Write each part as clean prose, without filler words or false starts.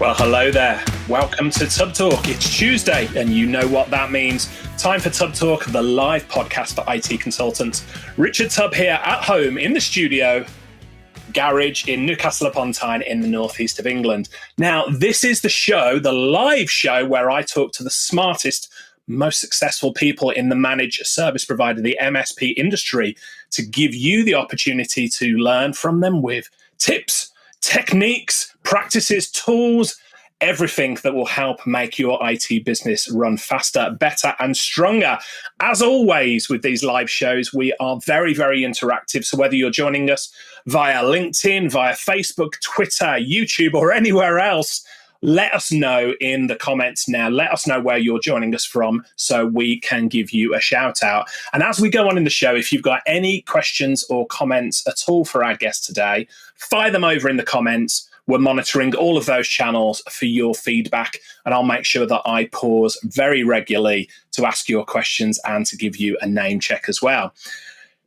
Well, hello there. Welcome to Tub Talk. It's Tuesday, and you know what that means. Time for Tub Talk, the live podcast for IT consultants. Richard Tubb here at home in the studio, garage in Newcastle upon Tyne in the northeast of England. Now, this is the show, the live show, where I talk to the smartest, most successful people in the managed service provider, the MSP industry, to give you the opportunity to learn from them with tips, techniques, practices, tools, everything that will help make your IT business run faster, better, and stronger. As always, with these live shows, we are very, very interactive. So whether you're joining us via LinkedIn, via Facebook, Twitter, YouTube, or anywhere else, let us know in the comments now. Let us know where you're joining us from so we can give you a shout out. And as we go on in the show, if you've got any questions or comments at all for our guest today, fire them over in the comments. We're monitoring all of those channels for your feedback, and I'll make sure that I pause very regularly to ask your questions and to give you a name check as well.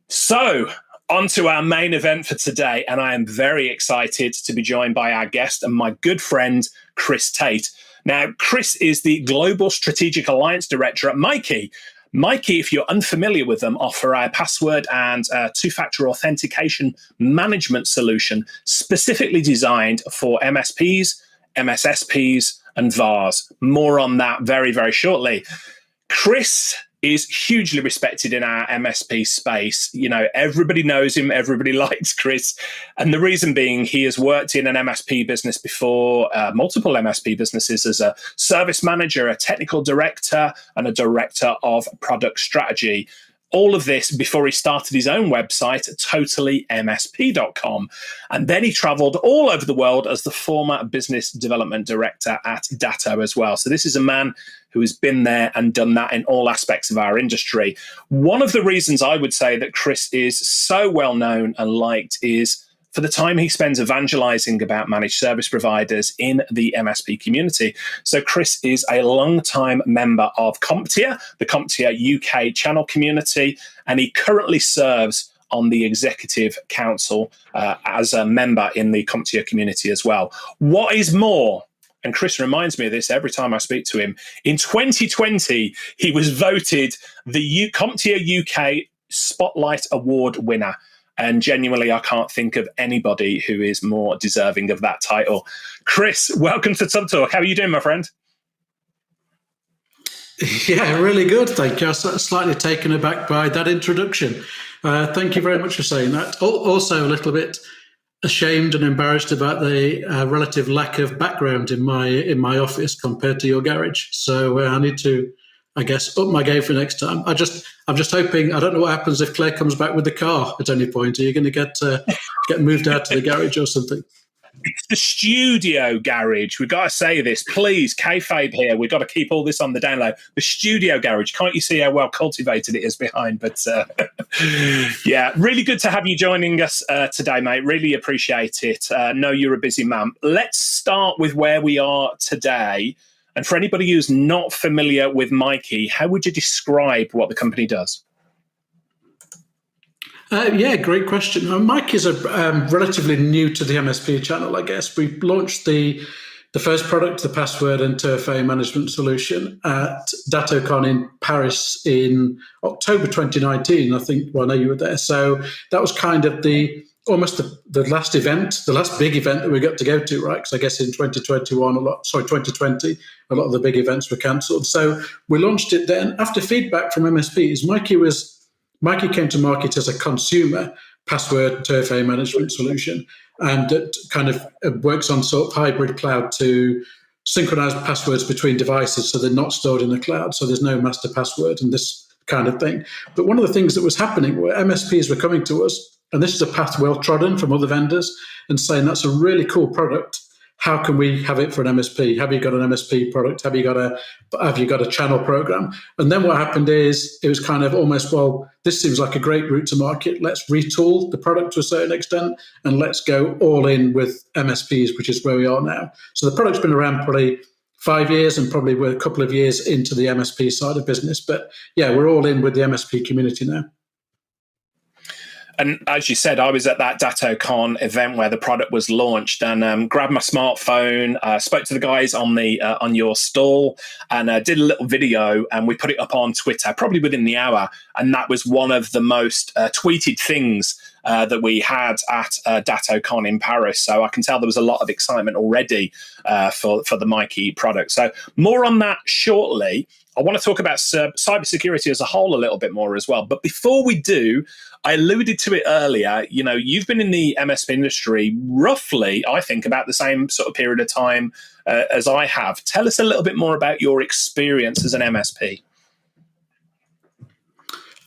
So, on to our main event for today, and I am very excited to be joined by our guest and my good friend, Chris Tate. Now, Chris is the Global Strategic Alliance Director at MYKI. MYKI, if you're unfamiliar with them, offer a password and two-factor authentication management solution specifically designed for MSPs, MSSPs, and VARs. More on that very, very shortly. Chris is hugely respected in our MSP space. You know, everybody knows him, everybody likes Chris. And the reason being, he has worked in an MSP business before, multiple MSP businesses as a service manager, a technical director, and a director of product strategy. All of this before he started his own website, totallyMSP.com. And then he traveled all over the world as the former business development director at Datto as well. So this is a man who has been there and done that in all aspects of our industry. One of the reasons I would say that Chris is so well known and liked is for the time he spends evangelizing about managed service providers in the MSP community. So Chris is a long-time member of CompTIA, the CompTIA UK channel community, and he currently serves on the executive council as a member in the CompTIA community as well. What is more, and Chris reminds me of this every time I speak to him, in 2020, he was voted the CompTIA UK Spotlight Award winner. And genuinely, I can't think of anybody who is more deserving of that title. Chris, welcome to Tub Talk. How are you doing, my friend? Yeah, really good. Thank you. I was slightly taken aback by that introduction. Thank you very much for saying that. Also, a little bit ashamed and embarrassed about the relative lack of background in my office compared to your garage. So I need to, I guess, up my game for next time. I'm just hoping. I don't know what happens if Claire comes back with the car at any point. Are you going to get moved out to the garage or something? It's the studio garage. We've got to say this, please. Kayfabe here. We've got to keep all this on the download. The studio garage. Can't you see how well cultivated it is behind? But yeah, really good to have you joining us today, mate. Really appreciate it. Know you're a busy man. Let's start with where we are today. And for anybody who's not familiar with MYKI, how would you describe what the company does? Yeah, great question. MYKI is relatively new to the MSP channel, I guess. We launched the first product, the password and MFA management solution, at DattoCon in Paris in October 2019. I think, well, I know you were there. So that was kind of almost the last event, the last big event that we got to go to, right? Because I guess in 2020, a lot of the big events were cancelled. So we launched it then. After feedback from MSPs, MYKI came to market as a consumer password TFA management solution, and it kind of works on sort of hybrid cloud to synchronize passwords between devices so they're not stored in the cloud, so there's no master password and this kind of thing. But one of the things that was happening were MSPs were coming to us, and this is a path well trodden from other vendors, and saying that's a really cool product. How can we have it for an MSP? Have you got an MSP product? Have you got a channel program? And then what happened is it was kind of almost, well, this seems like a great route to market. Let's retool the product to a certain extent and let's go all in with MSPs, which is where we are now. So the product's been around probably 5 years, and probably we're a couple of years into the MSP side of business. But yeah, we're all in with the MSP community now. And as you said, I was at that DattoCon event where the product was launched, and grabbed my smartphone, spoke to the guys on the on your stall, and did a little video, and we put it up on Twitter probably within the hour. And that was one of the most tweeted things that we had at DattoCon in Paris. So I can tell there was a lot of excitement already for the MYKI product. So more on that shortly. I want to talk about cybersecurity as a whole a little bit more as well. But before we do, I alluded to it earlier. You know, you've been in the MSP industry roughly, I think, about the same sort of period of time as I have. Tell us a little bit more about your experience as an MSP.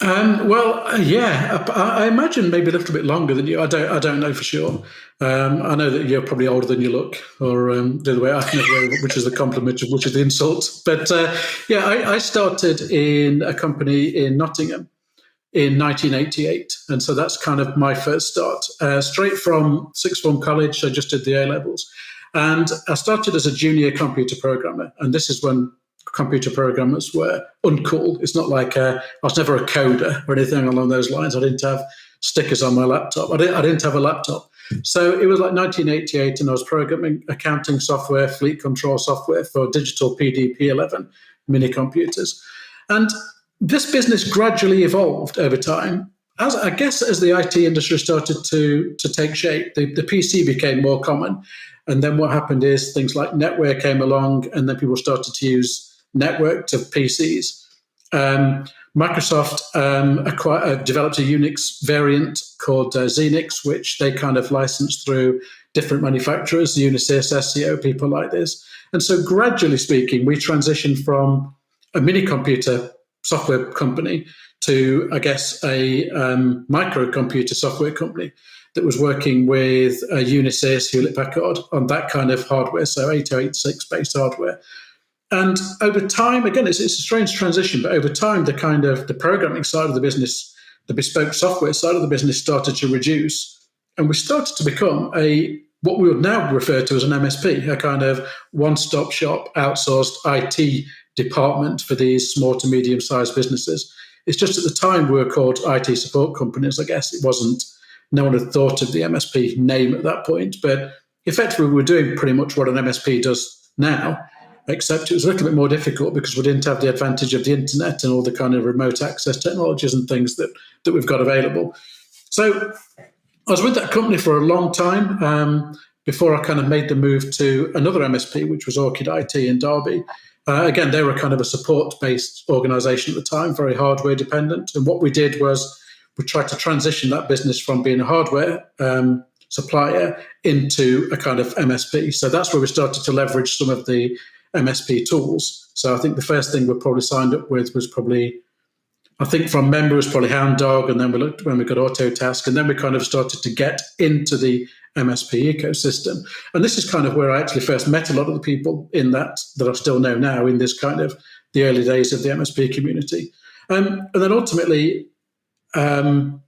I imagine maybe a little bit longer than you. I don't know for sure. I know that you're probably older than you look, or the other way. I can never know which is the compliment, which is the insult. But I started in a company in Nottingham in 1988, and so that's kind of my first start. Straight from sixth form college, I just did the A levels, and I started as a junior computer programmer, and this is when computer programmers were uncool. It's not like I was never a coder or anything along those lines. I didn't have stickers on my laptop. I didn't have a laptop. So it was like 1988, and I was programming accounting software, fleet control software for digital PDP-11 mini computers. And this business gradually evolved over time. As the IT industry started to take shape, the PC became more common. And then what happened is things like NetWare came along, and then people started to use networked of PCs. Microsoft developed a Unix variant called Xenix, which they kind of licensed through different manufacturers, Unisys, SCO, people like this. And so gradually speaking, we transitioned from a mini computer software company to, I guess, a microcomputer software company that was working with Unisys, Hewlett-Packard on that kind of hardware, so 8086-based hardware. And over time, again, it's a strange transition, but over time, the programming side of the business, the bespoke software side of the business started to reduce. And we started to become what we would now refer to as an MSP, a kind of one-stop shop, outsourced IT department for these small to medium-sized businesses. It's just at the time we were called IT support companies, I guess. It wasn't, no one had thought of the MSP name at that point, but effectively we were doing pretty much what an MSP does now, except it was a little bit more difficult because we didn't have the advantage of the internet and all the kind of remote access technologies and things that we've got available. So I was with that company for a long time before I kind of made the move to another MSP, which was Orchid IT in Derby. Again, they were kind of a support-based organization at the time, very hardware dependent. And what we did was we tried to transition that business from being a hardware supplier into a kind of MSP. So that's where we started to leverage some of the MSP tools. So I think the first thing we probably signed up with was probably, I think from memory was probably Hound Dog, and then we looked when we got Autotask, and then we kind of started to get into the MSP ecosystem. And this is kind of where I actually first met a lot of the people in that I still know now in this kind of the early days of the MSP community. And then ultimately, Orchid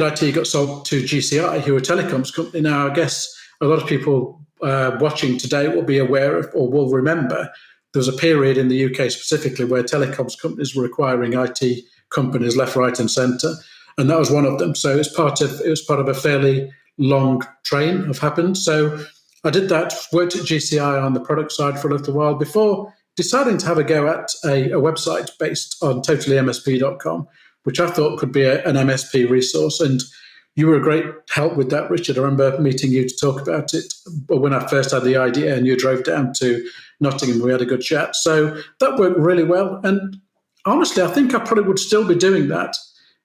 IT got sold to GCI, who are a telecoms company. Now, I guess a lot of people watching today will be aware of or will remember there was a period in the UK specifically where telecoms companies were acquiring IT companies left, right, and centre, and that was one of them. So it was part of a fairly long train of happened. So I did that, worked at GCI on the product side for a little while before deciding to have a go at a website based on totallyMSP.com, which I thought could be an MSP resource. And you were a great help with that, Richard. I remember meeting you to talk about it when I first had the idea, and you drove down to Nottingham. We had a good chat. So that worked really well. And honestly, I think I probably would still be doing that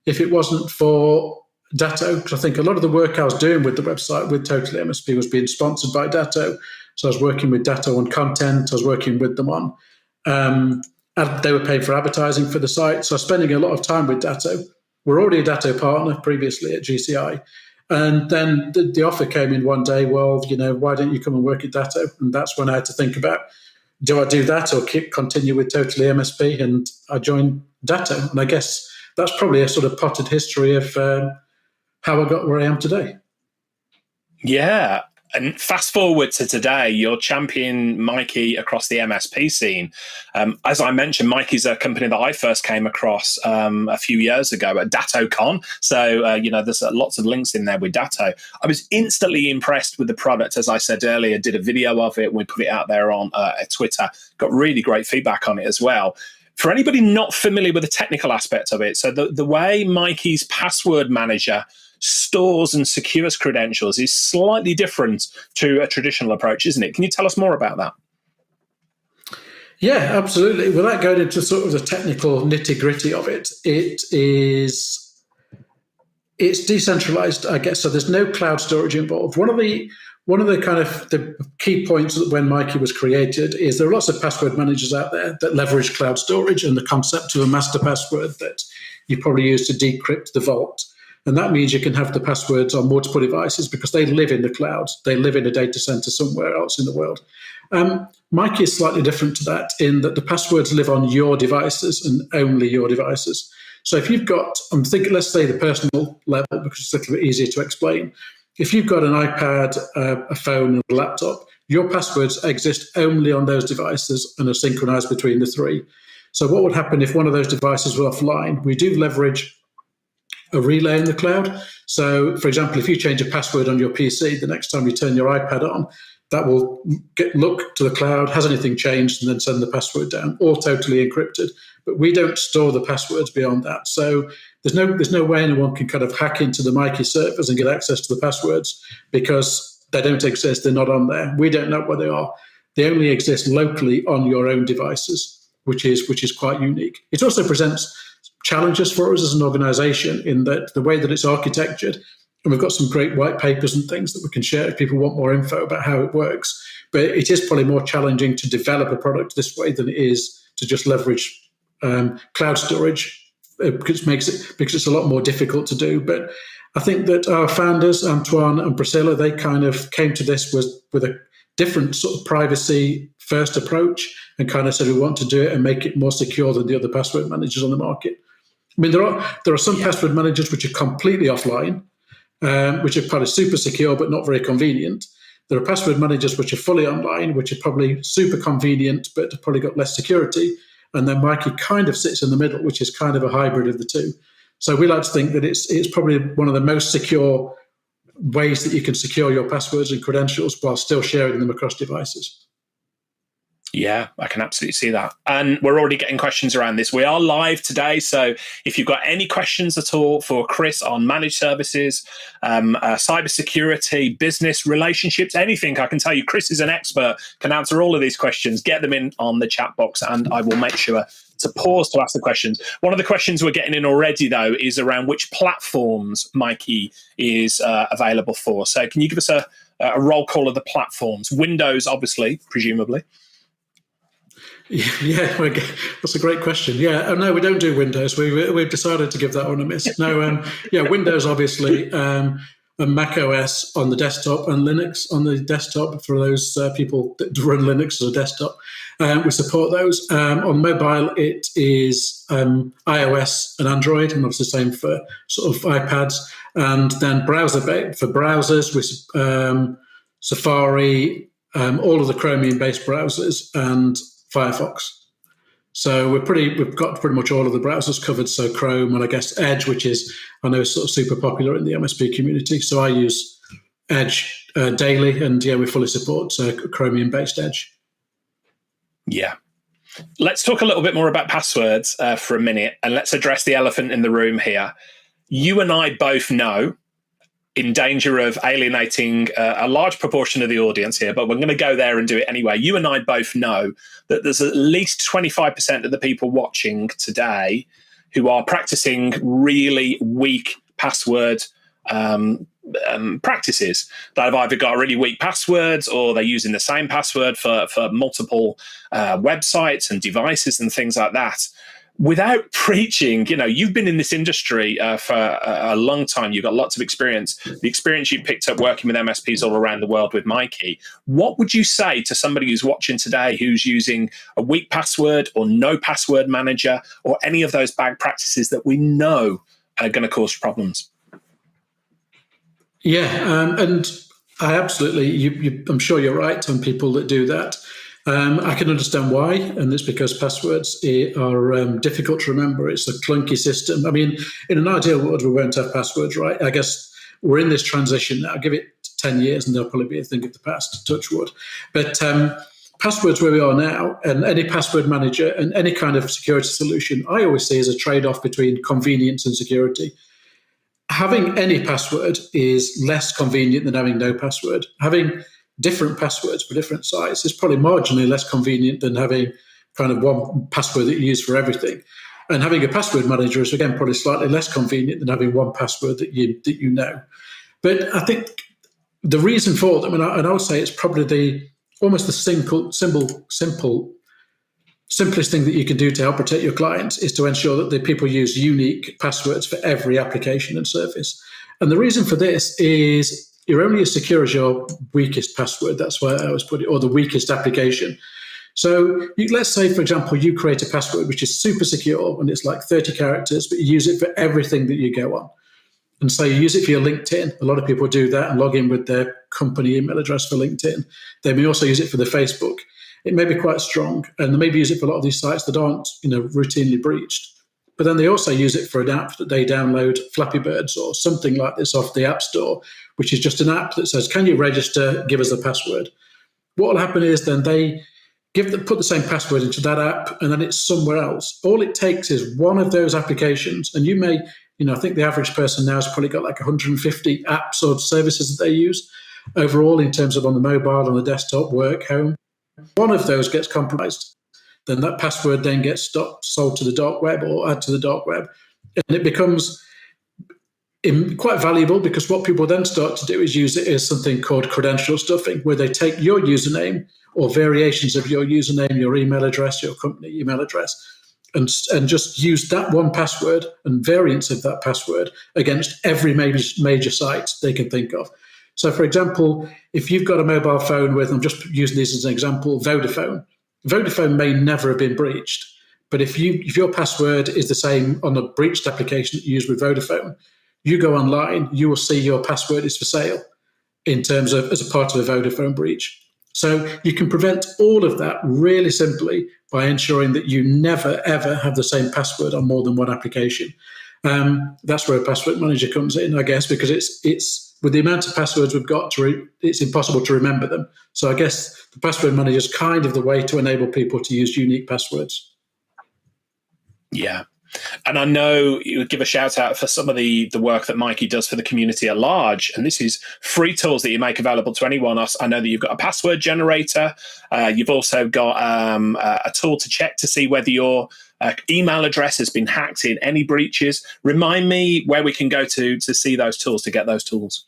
if it wasn't for Datto, because I think a lot of the work I was doing with the website with Totally MSP was being sponsored by Datto. So I was working with Datto on content. I was working with them on, and they were paying for advertising for the site. So I was spending a lot of time with Datto. We're already a Datto partner previously at GCI. And then the offer came in one day, well, why don't you come and work at Datto? And that's when I had to think about, do I do that or continue with Totally MSP? And I joined Datto. And I guess that's probably a sort of potted history of how I got where I am today. Yeah. And fast forward to today, you're championing MYKI across the MSP scene. As I mentioned, MYKI is a company that I first came across a few years ago at DatoCon. So, there's lots of links in there with Dato. I was instantly impressed with the product. As I said earlier, did a video of it. We put it out there on Twitter. Got really great feedback on it as well. For anybody not familiar with the technical aspect of it, so the way MYKI's password manager stores and secures credentials is slightly different to a traditional approach, isn't it? Can you tell us more about that? Yeah, absolutely. Without going into sort of the technical nitty-gritty of it, it's decentralized, I guess. So there's no cloud storage involved. One of the kind of the key points when MYKI was created is there are lots of password managers out there that leverage cloud storage and the concept of a master password that you probably use to decrypt the vault. And that means you can have the passwords on multiple devices because they live in the cloud. They live in a data center somewhere else in the world. MYKI is slightly different to that in that the passwords live on your devices and only your devices. So if you've got, let's say the personal level, because it's a little bit easier to explain. If you've got an iPad, a phone, and a laptop, your passwords exist only on those devices and are synchronized between the three. So what would happen if one of those devices were offline? We do leverage a relay in the cloud. So, for example, if you change a password on your PC, the next time you turn your iPad on, that will look to the cloud, has anything changed, and then send the password down, all totally encrypted. But we don't store the passwords beyond that. So there's no way anyone can kind of hack into the MYKI servers and get access to the passwords because they don't exist, they're not on there. We don't know where they are. They only exist locally on your own devices, which is quite unique. It also presents challenges for us as an organization in that the way that it's architectured, and we've got some great white papers and things that we can share if people want more info about how it works, but it is probably more challenging to develop a product this way than it is to just leverage cloud storage because it's a lot more difficult to do. But I think that our founders, Antoine and Priscilla, they kind of came to this with a different sort of privacy first approach and kind of said we want to do it and make it more secure than the other password managers on the market. I mean, there are some password managers which are completely offline, which are probably super secure but not very convenient. There are password managers which are fully online, which are probably super convenient but have probably got less security. And then MYKI kind of sits in the middle, which is kind of a hybrid of the two. So we like to think that it's probably one of the most secure ways that you can secure your passwords and credentials while still sharing them across devices. Yeah, I can absolutely see that. And we're already getting questions around this. We are live today. So if you've got any questions at all for Chris on managed services, cybersecurity, business, relationships, anything, I can tell you Chris is an expert, can answer all of these questions. Get them in on the chat box and I will make sure to pause to ask the questions. One of the questions we're getting in already, though, is around which platforms MYKI is available for. So can you give us a roll call of the platforms? Windows, obviously, presumably. Yeah, that's a great question. Yeah, no, we don't do Windows. We've decided to give that one a miss. No, Windows obviously, and Mac OS on the desktop and Linux on the desktop for those people that run Linux as a desktop. We support those. On mobile, it is iOS and Android, and obviously the same for sort of iPads. And then browser-based for browsers with Safari, all of the Chromium-based browsers, and Firefox. So we've got pretty much all of the browsers covered. So Chrome and I guess Edge, which is I know is sort of super popular in the MSP community. So I use Edge daily, and we fully support Chromium-based Edge. Yeah. Let's talk a little bit more about passwords for a minute, and let's address the elephant in the room here. You and I both know, in danger of alienating a large proportion of the audience here, but we're going to go there and do it anyway. You and I both know that there's at least 25% of the people watching today who are practicing really weak password practices. That have either got really weak passwords or they're using the same password for multiple websites and devices and things like that. Without preaching, you've been in this industry for a long time. You've got lots of experience. The experience you picked up working with MSPs all around the world with MYKI. What would you say to somebody who's watching today who's using a weak password or no password manager or any of those bad practices that we know are going to cause problems? Yeah, and I absolutely, I'm sure you're right on people that do that. I can understand why, and it's because passwords are difficult to remember. It's a clunky system. I mean, in an ideal world, we won't have passwords, right? I guess we're in this transition now. Give it 10 years and there'll probably be a thing of the past, touch wood. But passwords where we are now, and any password manager and any kind of security solution, I always see as a trade-off between convenience and security. Having any password is less convenient than having no password. Having different passwords for different sites is probably marginally less convenient than having kind of one password that you use for everything. And having a password manager is, again, probably slightly less convenient than having one password that you know. But I think the reason for them, and I would say it's probably almost the simplest thing that you can do to help protect your clients is to ensure that the people use unique passwords for every application and service. And the reason for this is you're only as secure as your weakest password. That's why I always put it, or the weakest application. So let's say, for example, you create a password which is super secure and it's like 30 characters, but you use it for everything that you go on. And so you use it for your LinkedIn. A lot of people do that and log in with their company email address for LinkedIn. They may also use it for the Facebook. It may be quite strong, and they maybe use it for a lot of these sites that aren't, routinely breached. But then they also use it for an app that they download, Flappy Birds or something like this off the App Store, which is just an app that says, can you register, give us a password. What will happen is then they put the same password into that app, and then it's somewhere else. All it takes is one of those applications, and you may, I think the average person now has probably got like 150 apps or services that they use overall in terms of on the mobile, on the desktop, work, home. One of those gets compromised. Then that password then gets sold to the dark web or add to the dark web. And it becomes quite valuable because what people then start to do is use it as something called credential stuffing, where they take your username or variations of your username, your email address, your company email address, and just use that one password and variants of that password against every major site they can think of. So, for example, if you've got a mobile phone with, I'm just using this as an example, Vodafone may never have been breached. But if your password is the same on a breached application that you use with Vodafone, you go online, you will see your password is for sale in terms of as a part of a Vodafone breach. So you can prevent all of that really simply by ensuring that you never, ever have the same password on more than one application. That's where a password manager comes in, I guess, because it's with the amount of passwords we've got, it's impossible to remember them. So I guess the password manager is kind of the way to enable people to use unique passwords. Yeah. And I know you would give a shout out for some of the work that MYKI does for the community at large. And this is free tools that you make available to anyone else. I know that you've got a password generator. You've also got a tool to check to see whether your email address has been hacked in any breaches. Remind me where we can go to see those tools, to get those tools.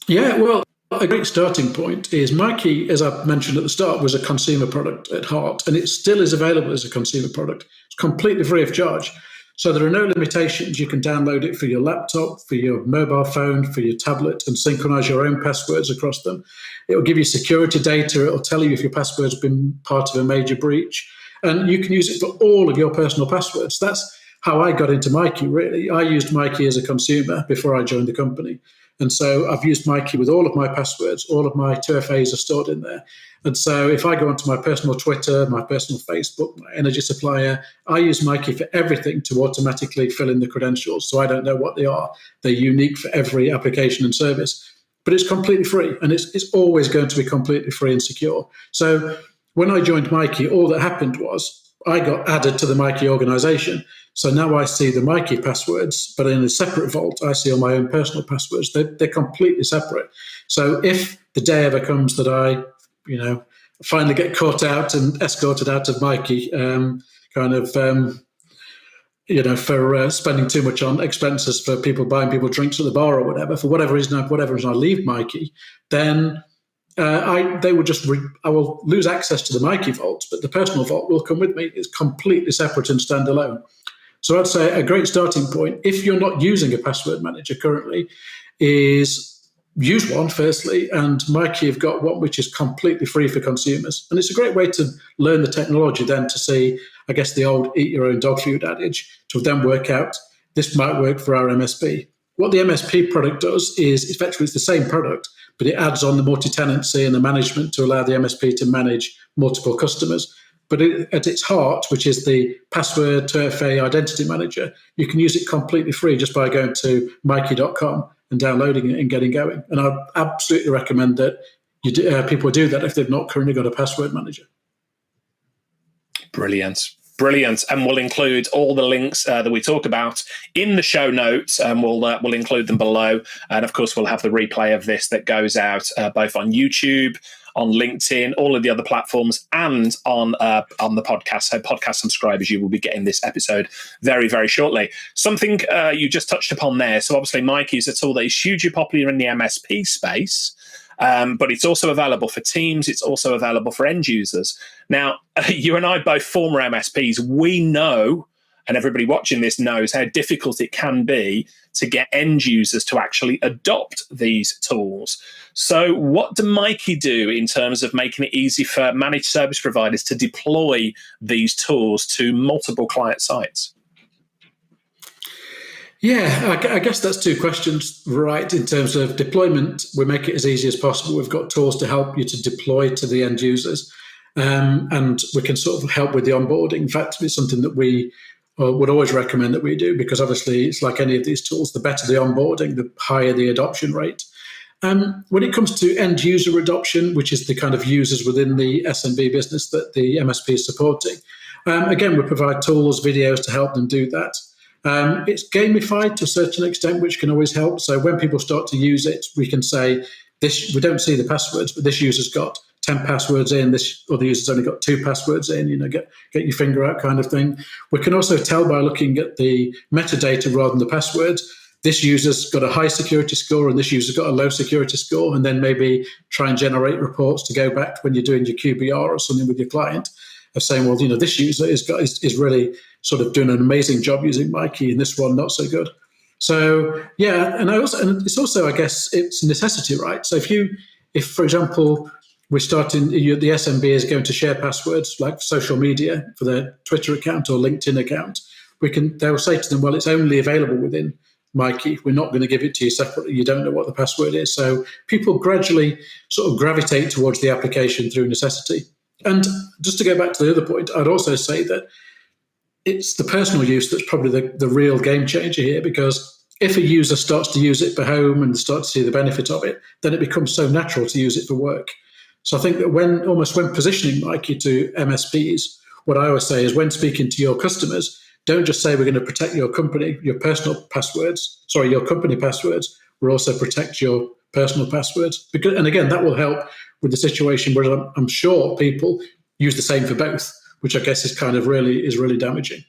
Yeah, well, a great starting point is MYKI, as I mentioned at the start, was a consumer product at heart, and it still is available as a consumer product. It's completely free of charge. So there are no limitations. You can download it for your laptop, for your mobile phone, for your tablet, and synchronize your own passwords across them. It will give you security data. It will tell you if your password's been part of a major breach. And you can use it for all of your personal passwords. That's how I got into MYKI, really. I used MYKI as a consumer before I joined the company. And so I've used MYKI with all of my passwords. All of my 2FAs are stored in there. And so if I go onto my personal Twitter, my personal Facebook, my energy supplier, I use MYKI for everything to automatically fill in the credentials. So I don't know what they are. They're unique for every application and service. But it's completely free. And it's always going to be completely free and secure. So when I joined MYKI, all that happened was I got added to the MYKI organization. So now I see the MYKI passwords, but in a separate vault, I see all my own personal passwords. They're completely separate. So if the day ever comes that I, finally get caught out and escorted out of MYKI, for spending too much on expenses for people buying people drinks at the bar or whatever, for whatever reason I leave MYKI, then I will lose access to the MYKI vault, but the personal vault will come with me. It's completely separate and standalone. So I'd say a great starting point, if you're not using a password manager currently, is use one firstly, and MYKI have got one which is completely free for consumers. And it's a great way to learn the technology then to see, I guess, the old eat your own dog food adage, to then work out this might work for our MSP. What the MSP product does is effectively it's the same product, but it adds on the multi-tenancy and the management to allow the MSP to manage multiple customers. But at its heart, which is the password 2FA identity manager, you can use it completely free just by going to MYKI.com and downloading it and getting going. And I absolutely recommend that people do that if they've not currently got a password manager. Brilliant. And we'll include all the links that we talk about in the show notes, and we'll include them below. And of course, we'll have the replay of this that goes out both on YouTube, on LinkedIn, all of the other platforms, and on the podcast. So podcast subscribers, you will be getting this episode very, very shortly. Something you just touched upon there. So obviously, MYKI is a tool that is hugely popular in the MSP space. But it's also available for teams. It's also available for end users. Now, you and I, both former MSPs, we know, and everybody watching this knows how difficult it can be to get end users to actually adopt these tools. So what do MYKI do in terms of making it easy for managed service providers to deploy these tools to multiple client sites? Yeah, I guess that's two questions, right? In terms of deployment, we make it as easy as possible. We've got tools to help you to deploy to the end users, and we can sort of help with the onboarding. In fact, it's something that we would always recommend that we do, because obviously it's like any of these tools, the better the onboarding, the higher the adoption rate. When it comes to end user adoption, which is the kind of users within the SMB business that the MSP is supporting, again, we provide tools, videos to help them do that. It's gamified to a certain extent, which can always help. So when people start to use it, we can say, we don't see the passwords, but this user's got 10 passwords in, this other user's only got 2 passwords in, get your finger out kind of thing. We can also tell by looking at the metadata rather than the passwords, this user's got a high security score and this user's got a low security score, and then maybe try and generate reports to go back when you're doing your QBR or something with your client of saying, well, this user is really sort of doing an amazing job using MYKI, and this one not so good. So yeah, and it's also, I guess, it's a necessity, right? So if for example, we're starting, the SMB is going to share passwords like social media for their Twitter account or LinkedIn account, they'll say to them, well, it's only available within MYKI. We're not going to give it to you separately. You don't know what the password is. So people gradually sort of gravitate towards the application through necessity. And just to go back to the other point, I'd also say that it's the personal use that's probably the real game changer here, because if a user starts to use it for home and starts to see the benefit of it, then it becomes so natural to use it for work. So I think that when positioning MYKI to MSPs, what I always say is, when speaking to your customers, don't just say we're going to protect your company passwords. We'll also protect your personal passwords. And again, that will help with the situation where I'm sure people use the same for both, which I guess is kind of really damaging.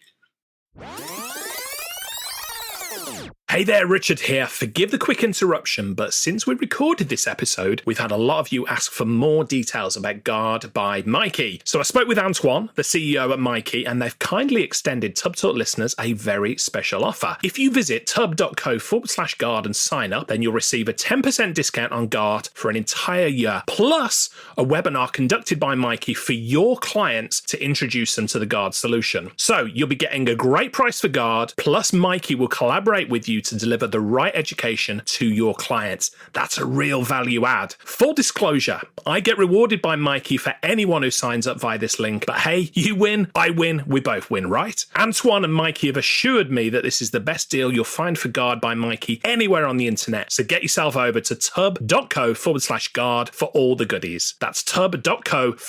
Hey there, Richard here. Forgive the quick interruption, but since we recorded this episode, we've had a lot of you ask for more details about Guard by MYKI. So I spoke with Antoine, the CEO at MYKI, and they've kindly extended TubTalk listeners a very special offer. If you visit tub.co/Guard and sign up, then you'll receive a 10% discount on Guard for an entire year, plus a webinar conducted by MYKI for your clients to introduce them to the Guard solution. So you'll be getting a great price for Guard, plus MYKI will collaborate with you to deliver the right education to your clients. That's a real value add. Full disclosure, I get rewarded by MYKI for anyone who signs up via this link, but hey, you win, I win, we both win, right? Antoine and MYKI have assured me that this is the best deal you'll find for Guard by MYKI anywhere on the internet. So get yourself over to tub.co/Guard for all the goodies. That's tub.co/Guard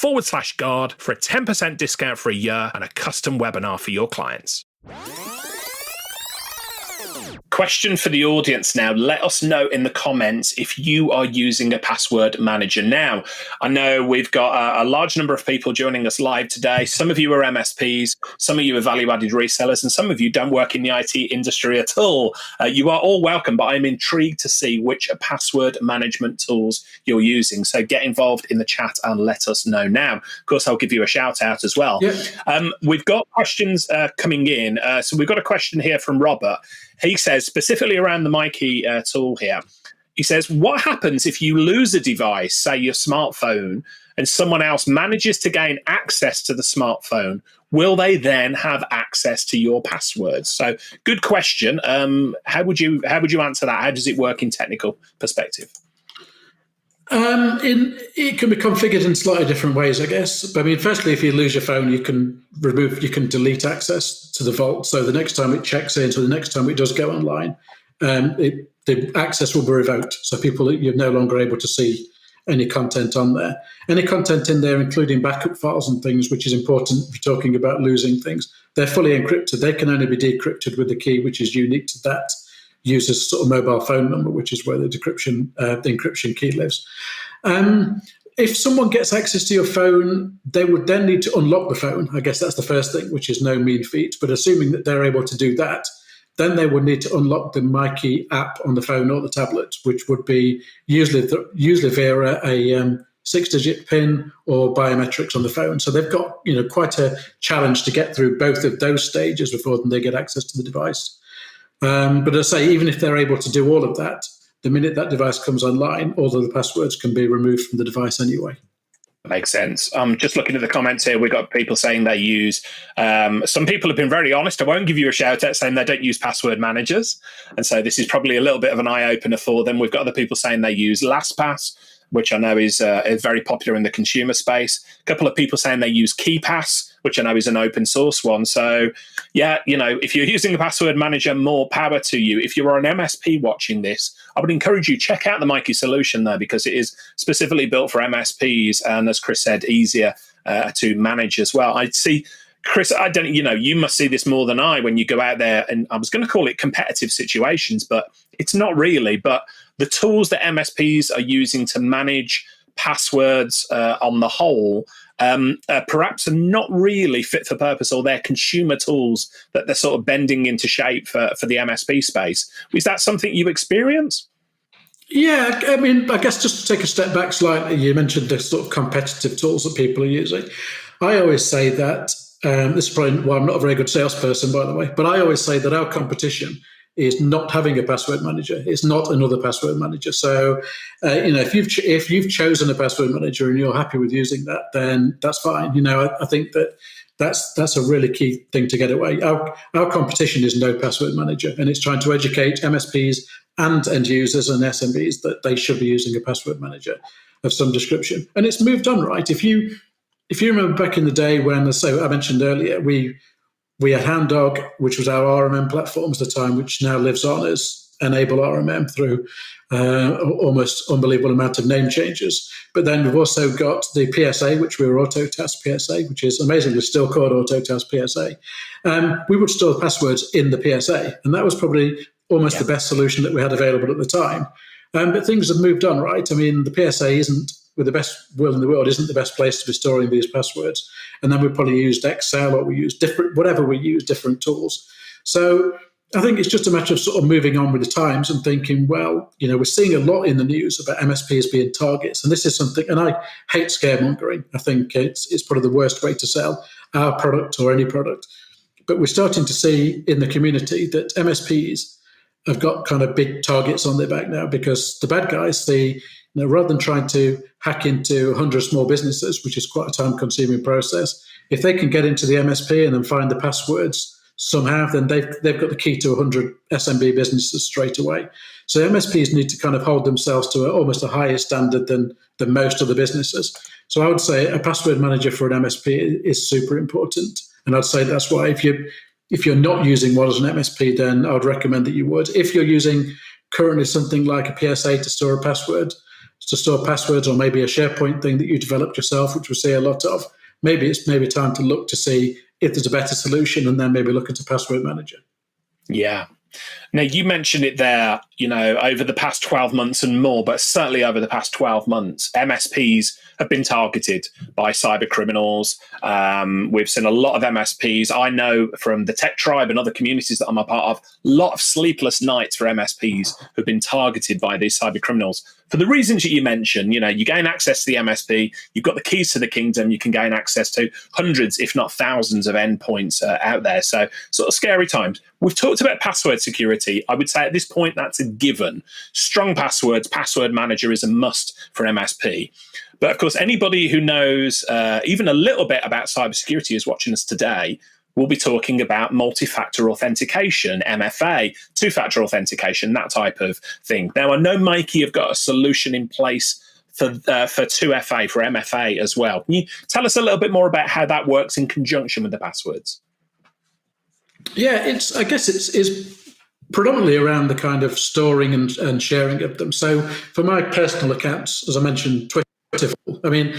for a 10% discount for a year and a custom webinar for your clients. Question for the audience now. Let us know in the comments if you are using a password manager now. I know we've got a large number of people joining us live today. Some of you are MSPs, some of you are value-added resellers, and some of you don't work in the IT industry at all. You are all welcome, but I'm intrigued to see which password management tools you're using. So get involved in the chat and let us know now. Of course, I'll give you a shout out as well. Yeah. We've got questions coming in. So we've got a question here from Robert. He says, specifically around the MYKI tool here, he says, what happens if you lose a device, say your smartphone, and someone else manages to gain access to the smartphone will they then have access to your passwords? So, good question. How would you answer that? How does it work in technical perspective? It can be configured in slightly different ways, I guess. But I mean, firstly, if you lose your phone, you can delete access to the vault. So the next time it checks in, so the next time it does go online, the access will be revoked. So you're no longer able to see any content on there. Any content in there, including backup files and things, which is important if you're talking about losing things, they're fully encrypted. They can only be decrypted with the key, which is unique to that user's sort of mobile phone number, which is where the encryption key lives. If someone gets access to your phone, they would then need to unlock the phone. I guess that's the first thing, which is no mean feat. But assuming that they're able to do that, then they would need to unlock the MYKI app on the phone or the tablet, which would be usually via a 6-digit PIN or biometrics on the phone. So they've got quite a challenge to get through both of those stages before they get access to the device. But as I say, even if they're able to do all of that, the minute that device comes online, all of the passwords can be removed from the device anyway. Makes sense. Just looking at the comments here, we've got people saying they use, some people have been very honest. I won't give you a shout out saying they don't use password managers. And so this is probably a little bit of an eye opener for them. We've got other people saying they use LastPass, which I know is very popular in the consumer space. A couple of people saying they use KeePass, which I know is an open source one. So yeah, if you're using a password manager, more power to you. If you're an MSP watching this, I would encourage you, check out the MYKI solution there, because it is specifically built for MSPs. And as Chris said, easier to manage as well. I'd see, Chris, I don't, you must see this more than I when you go out there, and I was going to call it competitive situations, but it's not really. But the tools that MSPs are using to manage passwords on the whole, perhaps are not really fit for purpose, or they're consumer tools that they're sort of bending into shape for the MSP space. Is that something you experience? Yeah, I mean, I guess just to take a step back slightly, you mentioned the sort of competitive tools that people are using. I always say that, this is probably why I'm not a very good salesperson, by the way, but I always say that our competition is not having a password manager. It's not another password manager. So, if you've chosen a password manager and you're happy with using that, then that's fine. I think that's a really key thing to get away. Our competition is no password manager, and it's trying to educate MSPs and end users and SMBs that they should be using a password manager of some description. And it's moved on, right? If you remember back in the day when, so I mentioned earlier, we had Hound Dog, which was our RMM platform at the time, which now lives on as Enable RMM through almost unbelievable amount of name changes. But then we've also got the PSA, which we were Autotask PSA, which is amazingly still called Autotask PSA. We would store passwords in the PSA, and that was probably almost the best solution that we had available at the time. But things have moved on, right? I mean, the PSA isn't, with the best will in the world, isn't the best place to be storing these passwords. And then we probably used Excel, or we used different tools. So I think it's just a matter of sort of moving on with the times and thinking, well, we're seeing a lot in the news about MSPs being targets. And this is something, and I hate scaremongering. I think it's probably the worst way to sell our product or any product. But we're starting to see in the community that MSPs have got kind of big targets on their back now, because the bad guys, rather than trying to hack into 100 small businesses, which is quite a time-consuming process, if they can get into the MSP and then find the passwords somehow, then they've got the key to 100 SMB businesses straight away. So MSPs need to kind of hold themselves to almost a higher standard than most other businesses. So I would say a password manager for an MSP is super important, and I'd say that's why if you're not using one as an MSP, then I would recommend that you would. If you're using currently something like a PSA to store passwords, or maybe a SharePoint thing that you developed yourself, which we see a lot of, maybe it's time to look to see if there's a better solution, and then maybe look at a password manager. Yeah. Now, you mentioned it there, over the past 12 months and more, but certainly over the past 12 months, MSPs have been targeted by cyber criminals. We've seen a lot of MSPs. I know from the Tech Tribe and other communities that I'm a part of, a lot of sleepless nights for MSPs who've been targeted by these cyber criminals. For the reasons that you mentioned, you gain access to the MSP, you've got the keys to the kingdom, you can gain access to hundreds, if not thousands of endpoints out there. So sort of scary times. We've talked about password security. I would say at this point, that's a given. Strong passwords, password manager is a must for MSP. But of course, anybody who knows even a little bit about cybersecurity is watching us today. We'll be talking about multi-factor authentication, MFA, two-factor authentication, that type of thing. Now, I know MYKI have got a solution in place for 2FA, for MFA as well. Can you tell us a little bit more about how that works in conjunction with the passwords? Yeah, I guess it's predominantly around the kind of storing and sharing of them. So for my personal accounts, as I mentioned, Twitter, I mean,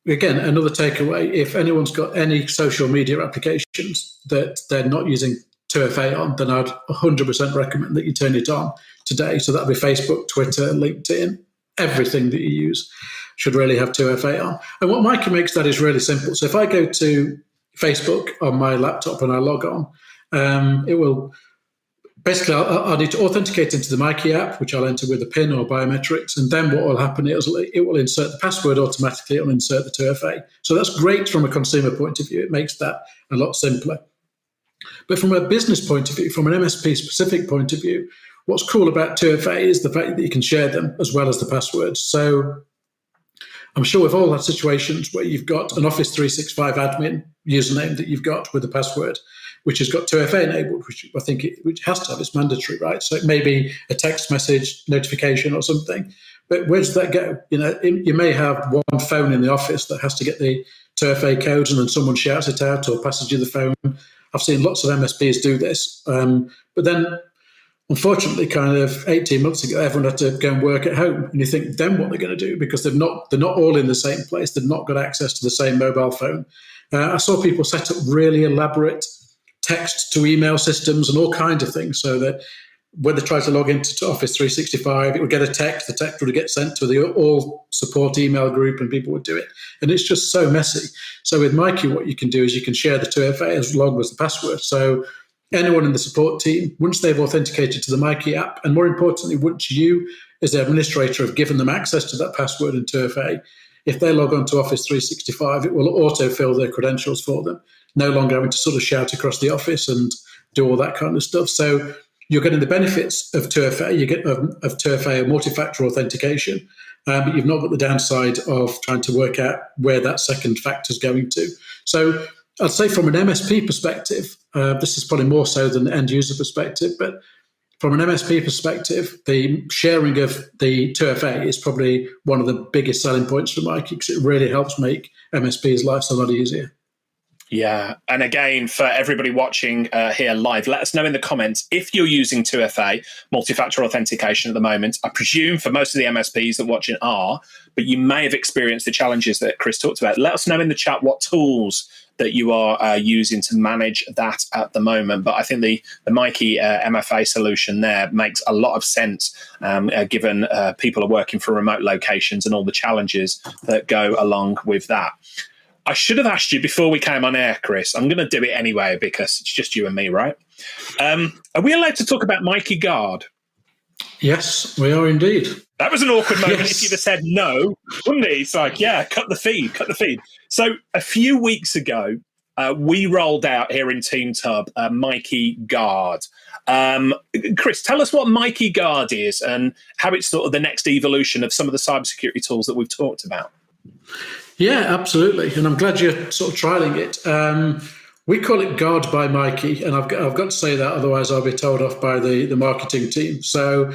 again, another takeaway, if anyone's got any social media applications that they're not using 2FA on, then I'd 100% recommend that you turn it on today. So that'll be Facebook, Twitter, LinkedIn, everything that you use should really have 2FA on. And what MYKI makes that is really simple. So if I go to Facebook on my laptop and I log on, it will basically, I'll need to authenticate into the MYKI app, which I'll enter with a PIN or biometrics. And then what will happen is it will insert the password automatically. It'll insert the 2FA. So that's great from a consumer point of view. It makes that a lot simpler. But from a business point of view, from an MSP specific point of view, what's cool about 2FA is the fact that you can share them as well as the passwords. So I'm sure we've all had situations where you've got an Office 365 admin username that you've got with a password, which has got 2FA enabled, which I think which has to have, it's mandatory, right? So it may be a text message notification or something, but where does that go? You may have one phone in the office that has to get the 2FA codes and then someone shouts it out or passes you the phone. I've seen lots of MSPs do this, but then unfortunately, kind of 18 months ago, everyone had to go and work at home, and you think, then what they're going to do? Because they're not all in the same place. They've not got access to the same mobile phone. I saw people set up really elaborate text to email systems and all kinds of things, so that when they try to log into Office 365, it would get a text. The text would get sent to the all support email group, and people would do it. And it's just so messy. So with MYKI, what you can do is you can share the 2FA as long as the password. So anyone in the support team, once they've authenticated to the MYKI app, and more importantly, once you, as the administrator, have given them access to that password and 2FA, if they log on to Office 365, it will autofill their credentials for them, no longer having to sort of shout across the office and do all that kind of stuff. So you're getting the benefits of 2FA, you get of 2FA and multi-factor authentication, but you've not got the downside of trying to work out where that second factor is going to. So I'd say from an MSP perspective, this is probably more so than the end user perspective, but from an MSP perspective, the sharing of the 2FA is probably one of the biggest selling points for MYKI, because it really helps make MSP's lives a lot easier. Yeah. And again, for everybody watching here live, let us know in the comments if you're using 2FA, multi-factor authentication at the moment. I presume for most of the MSPs that are watching are, but you may have experienced the challenges that Chris talked about. Let us know in the chat what tools that you are using to manage that at the moment. But I think the MYKI MFA solution there makes a lot of sense, given people are working from remote locations and all the challenges that go along with that. I should have asked you before we came on air, Chris. I'm going to do it anyway because it's just you and me, right? Are we allowed to talk about MYKI Guard? Yes, we are indeed. That was an awkward moment. Yes. If you'd have said no, wouldn't it? It's like, yeah, cut the feed. So a few weeks ago, we rolled out here in TeamTub MYKI Guard. Chris, tell us what MYKI Guard is and how it's sort of the next evolution of some of the cybersecurity tools that we've talked about. Yeah, absolutely. And I'm glad you're sort of trialing it. We call it Guard by MYKI, and I've got to say that, otherwise I'll be told off by the marketing team. So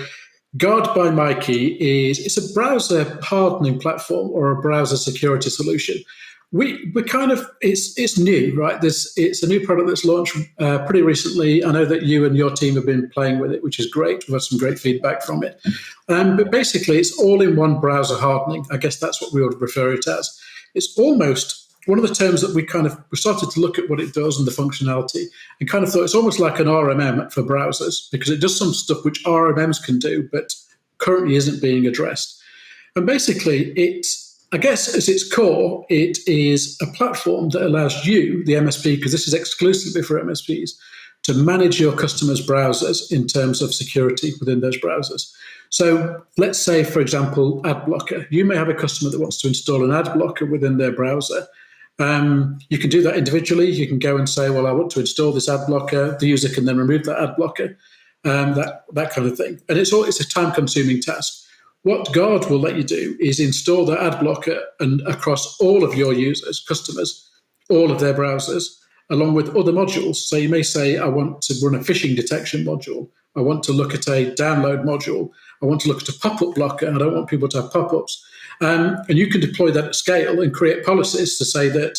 Guard by MYKI it's a browser hardening platform or a browser security solution. We're kind of, it's new, right? It's a new product that's launched pretty recently. I know that you and your team have been playing with it, which is great. We've had some great feedback from it. But basically, it's all-in-one browser hardening. I guess that's what we would refer it as. It's almost one of the terms that we started to look at what it does and the functionality, and kind of thought it's almost like an RMM for browsers, because it does some stuff which RMMs can do, but currently isn't being addressed. And basically, I guess at its core, it is a platform that allows you, the MSP, because this is exclusively for MSPs, to manage your customers' browsers in terms of security within those browsers. So let's say, for example, ad blocker. You may have a customer that wants to install an ad blocker within their browser. You can do that individually. You can go and say, well, I want to install this ad blocker. The user can then remove that ad blocker, that kind of thing. And it's a time-consuming task. What Guard will let you do is install the ad blocker and across all of your users, customers, all of their browsers, along with other modules. So you may say, I want to run a phishing detection module. I want to look at a download module. I want to look at a pop-up blocker. I don't want people to have pop-ups. And you can deploy that at scale and create policies to say that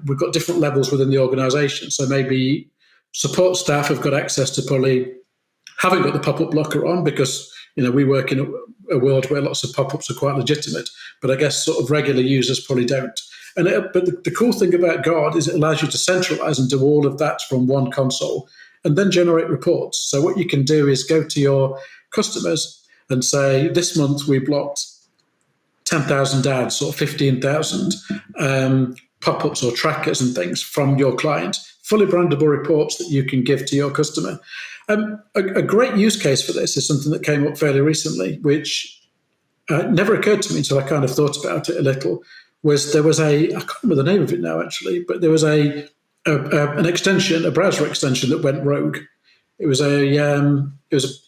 we've got different levels within the organization. So maybe support staff have got access to probably haven't got the pop-up blocker on because we work in a world where lots of pop-ups are quite legitimate, but I guess sort of regular users probably don't. But the cool thing about Guard is it allows you to centralize and do all of that from one console and then generate reports. So what you can do is go to your customers and say, this month we blocked 10,000 ads or 15,000 pop-ups or trackers and things from your client, fully brandable reports that you can give to your customer. A great use case for this is something that came up fairly recently, which never occurred to me until I kind of thought about it a little, was there was I can't remember the name of it now actually, but there was an extension, a browser extension that went rogue. It was a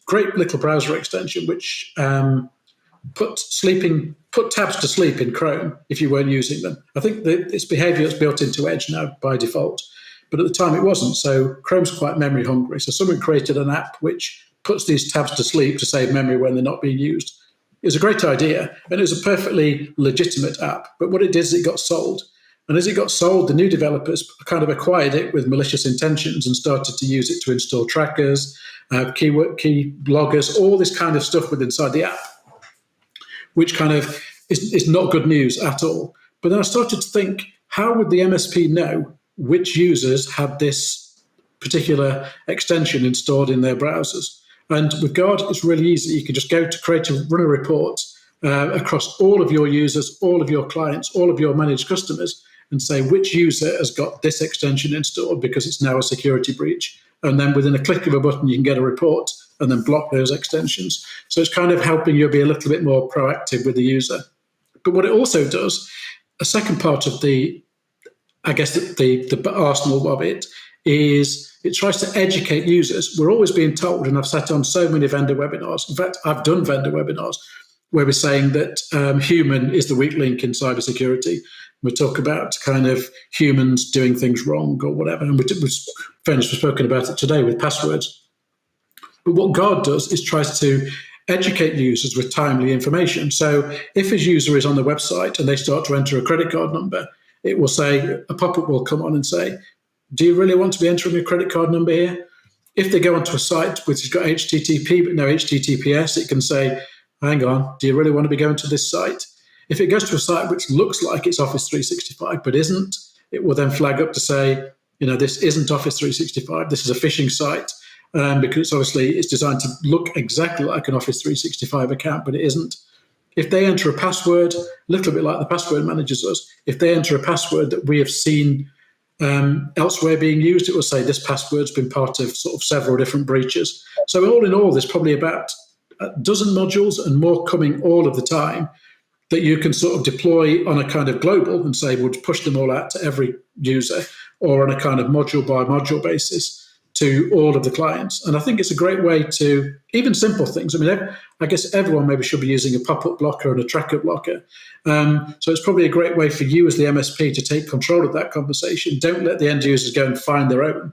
great little browser extension which put tabs to sleep in Chrome if you weren't using them. I think its behavior is built into Edge now by default. But at the time it wasn't. So Chrome's quite memory hungry. So someone created an app which puts these tabs to sleep to save memory when they're not being used. It was a great idea, and it was a perfectly legitimate app. But what it did is it got sold. And as it got sold, the new developers kind of acquired it with malicious intentions and started to use it to install trackers, key bloggers, all this kind of stuff with inside the app, which kind of is not good news at all. But then I started to think, how would the MSP know which users had this particular extension installed in their browsers? And with Guard, it's really easy. You can just go to run a report across all of your users, all of your clients, all of your managed customers, and say which user has got this extension installed because it's now a security breach. And then within a click of a button, you can get a report and then block those extensions. So it's kind of helping you be a little bit more proactive with the user. But what it also does, a second part of the arsenal of it is it tries to educate users. We're always being told, and I've sat on so many vendor webinars. In fact, I've done vendor webinars where we're saying that human is the weak link in cybersecurity. We talk about kind of humans doing things wrong or whatever. And we've spoken about it today with passwords. But what Guard does is tries to educate users with timely information. So if a user is on the website and they start to enter a credit card number, it will say, a pop-up will come on and say, do you really want to be entering a credit card number here? If they go onto a site which has got HTTP but no HTTPS, it can say, hang on, do you really want to be going to this site? If it goes to a site which looks like it's Office 365 but isn't, it will then flag up to say, this isn't Office 365, this is a phishing site, because obviously it's designed to look exactly like an Office 365 account, but it isn't. If they enter a password, a little bit like the password manager does, if they enter a password that we have seen elsewhere being used, it will say this password's been part of sort of several different breaches. So all in all, there's probably about a dozen modules and more coming all of the time that you can sort of deploy on a kind of global and say, we'll push them all out to every user, or on a kind of module by module basis to all of the clients. And I think it's a great way to, even simple things. I mean, I guess everyone maybe should be using a pop-up blocker and a tracker blocker. So it's probably a great way for you as the MSP to take control of that conversation. Don't let the end users go and find their own.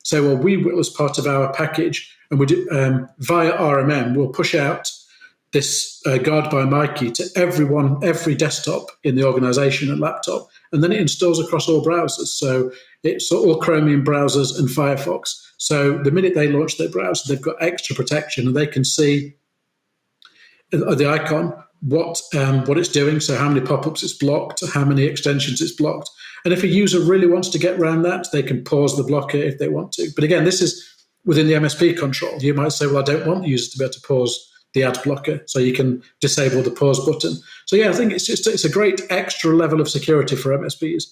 Say, well, we will, as part of our package, and we do via RMM, we'll push out this Guard by MYKI to everyone, every desktop in the organization and laptop, and then it installs across all browsers. So it's all Chromium browsers and Firefox. So the minute they launch their browser, they've got extra protection and they can see the icon, what it's doing, so how many pop-ups it's blocked, how many extensions it's blocked. And if a user really wants to get around that, they can pause the blocker if they want to. But again, this is within the MSP control. You might say, well, I don't want the user to be able to pause the ad blocker, so you can disable the pause button. So yeah, I think it's a great extra level of security for MSPs.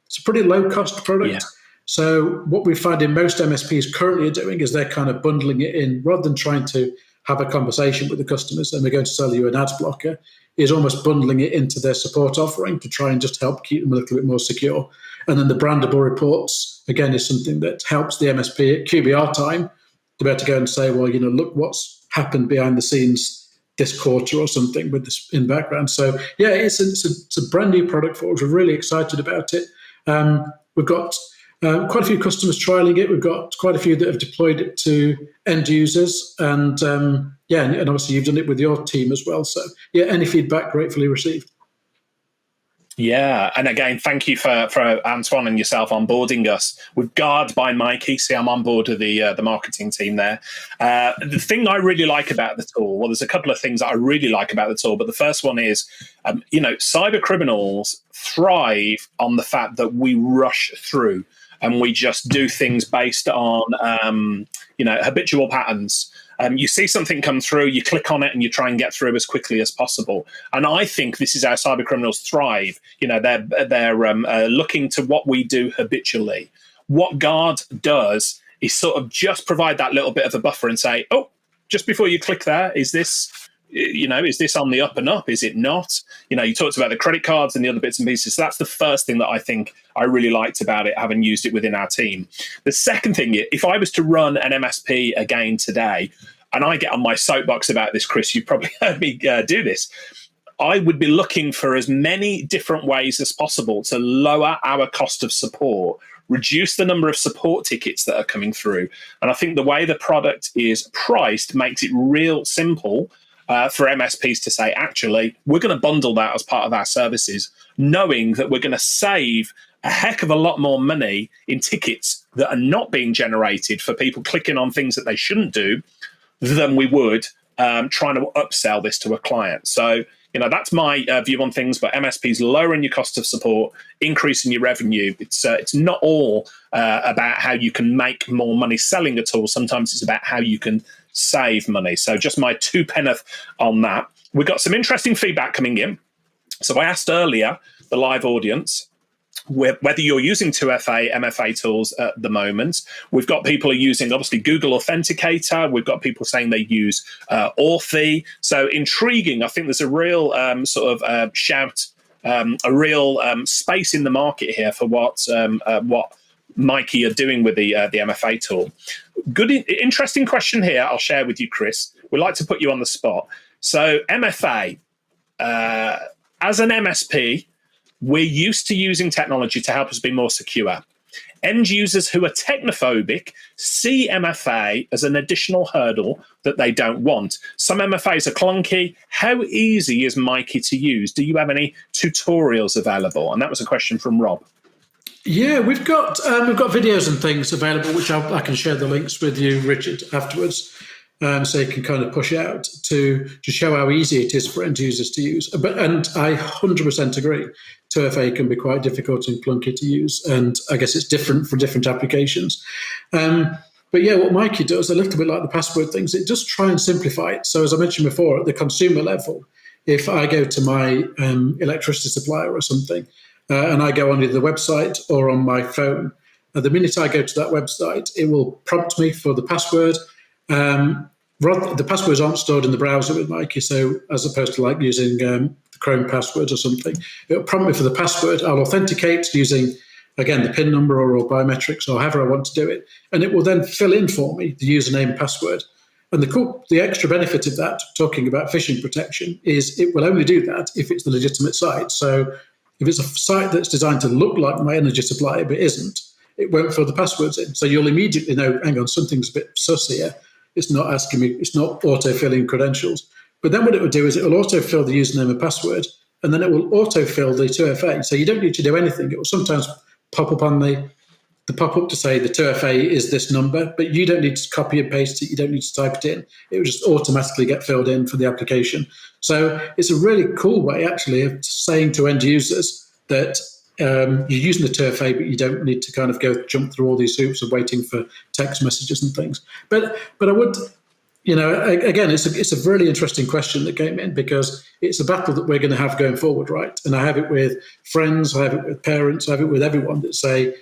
It's a pretty low-cost product. Yeah. So what we find in most MSPs currently are doing is they're kind of bundling it in, rather than trying to have a conversation with the customers and we're going to sell you an ads blocker, is almost bundling it into their support offering to try and just help keep them a little bit more secure. And then the brandable reports, again, is something that helps the MSP at QBR time to be able to go and say, well, look what's happened behind the scenes this quarter or something with this in background. So yeah, it's a brand new product for us. We're really excited about it. We've got quite a few customers trialing it. We've got quite a few that have deployed it to end users, and and obviously you've done it with your team as well. So yeah, any feedback gratefully received. Yeah, and again, thank you for Antoine and yourself onboarding us with Guard by MYKI. See, I'm on board with the marketing team there. The thing I really like about the tool, well, there's a couple of things that I really like about the tool, but the first one is, cyber criminals thrive on the fact that we rush through and we just do things based on, habitual patterns. You see something come through, you click on it, and you try and get through as quickly as possible. And I think this is how cyber criminals thrive. They're looking to what we do habitually. What Guard does is sort of just provide that little bit of a buffer and say, oh, just before you click there, is this on the up and up? Is it not? You talked about the credit cards and the other bits and pieces. So that's the first thing that I think I really liked about it, having used it within our team. The second thing, if I was to run an MSP again today, and I get on my soapbox about this, Chris, you've probably heard me do this, I would be looking for as many different ways as possible to lower our cost of support, reduce the number of support tickets that are coming through. And I think the way the product is priced makes it real simple for MSPs to say, actually, we're going to bundle that as part of our services, knowing that we're going to save a heck of a lot more money in tickets that are not being generated for people clicking on things that they shouldn't do than we would trying to upsell this to a client. So, that's my view on things, but MSPs lowering your cost of support, increasing your revenue. It's not all about how you can make more money selling a tool. Sometimes it's about how you can save money. So just my 2 pence on that. We've got some interesting feedback coming in. So I asked earlier, the live audience, whether you're using 2FA, MFA tools at the moment. We've got people who are using, obviously, Google Authenticator. We've got people saying they use Authy. So intriguing. I think there's a real shout, a real space in the market here for what MYKI are doing with the MFA tool. Good, interesting question here. I'll share with you, Chris. We'd like to put you on the spot. So MFA, as an MSP, we're used to using technology to help us be more secure. End users who are technophobic see MFA as an additional hurdle that they don't want. Some MFAs are clunky. How easy is MYKI to use? Do you have any tutorials available? And that was a question from Rob. Yeah, we've got videos and things available, which I can share the links with you, Richard, afterwards, so you can kind of push out to show how easy it is for end users to use. And I 100% agree. 2FA can be quite difficult and clunky to use, and I guess it's different for different applications. But yeah, what MYKI does, a little bit like the password things, it does try and simplify it. So as I mentioned before, at the consumer level, if I go to my electricity supplier or something, and I go on either the website or on my phone, the minute I go to that website, it will prompt me for the password. The passwords aren't stored in the browser with MYKI, so as opposed to like using the Chrome passwords or something, it'll prompt me for the password. I'll authenticate using, again, the PIN number or biometrics or however I want to do it, and it will then fill in for me the username and password. And the extra benefit of that, talking about phishing protection, is it will only do that if it's the legitimate site. So if it's a site that's designed to look like my energy supplier but isn't, it won't fill the passwords in. So you'll immediately know, hang on, something's a bit sus here. It's not asking me, it's not auto-filling credentials. But then what it will do is it will auto-fill the username and password, and then it will auto-fill the 2FA. So you don't need to do anything. It will sometimes pop up on the pop-up to say the 2FA is this number, but you don't need to copy and paste it. You don't need to type it in. It will just automatically get filled in for the application. So it's a really cool way, actually, of saying to end users that you're using the 2FA, but you don't need to kind of jump through all these hoops of waiting for text messages and things. But I would, again, it's a really interesting question that came in, because it's a battle that we're going to have going forward, right? And I have it with friends, I have it with parents, I have it with everyone that say,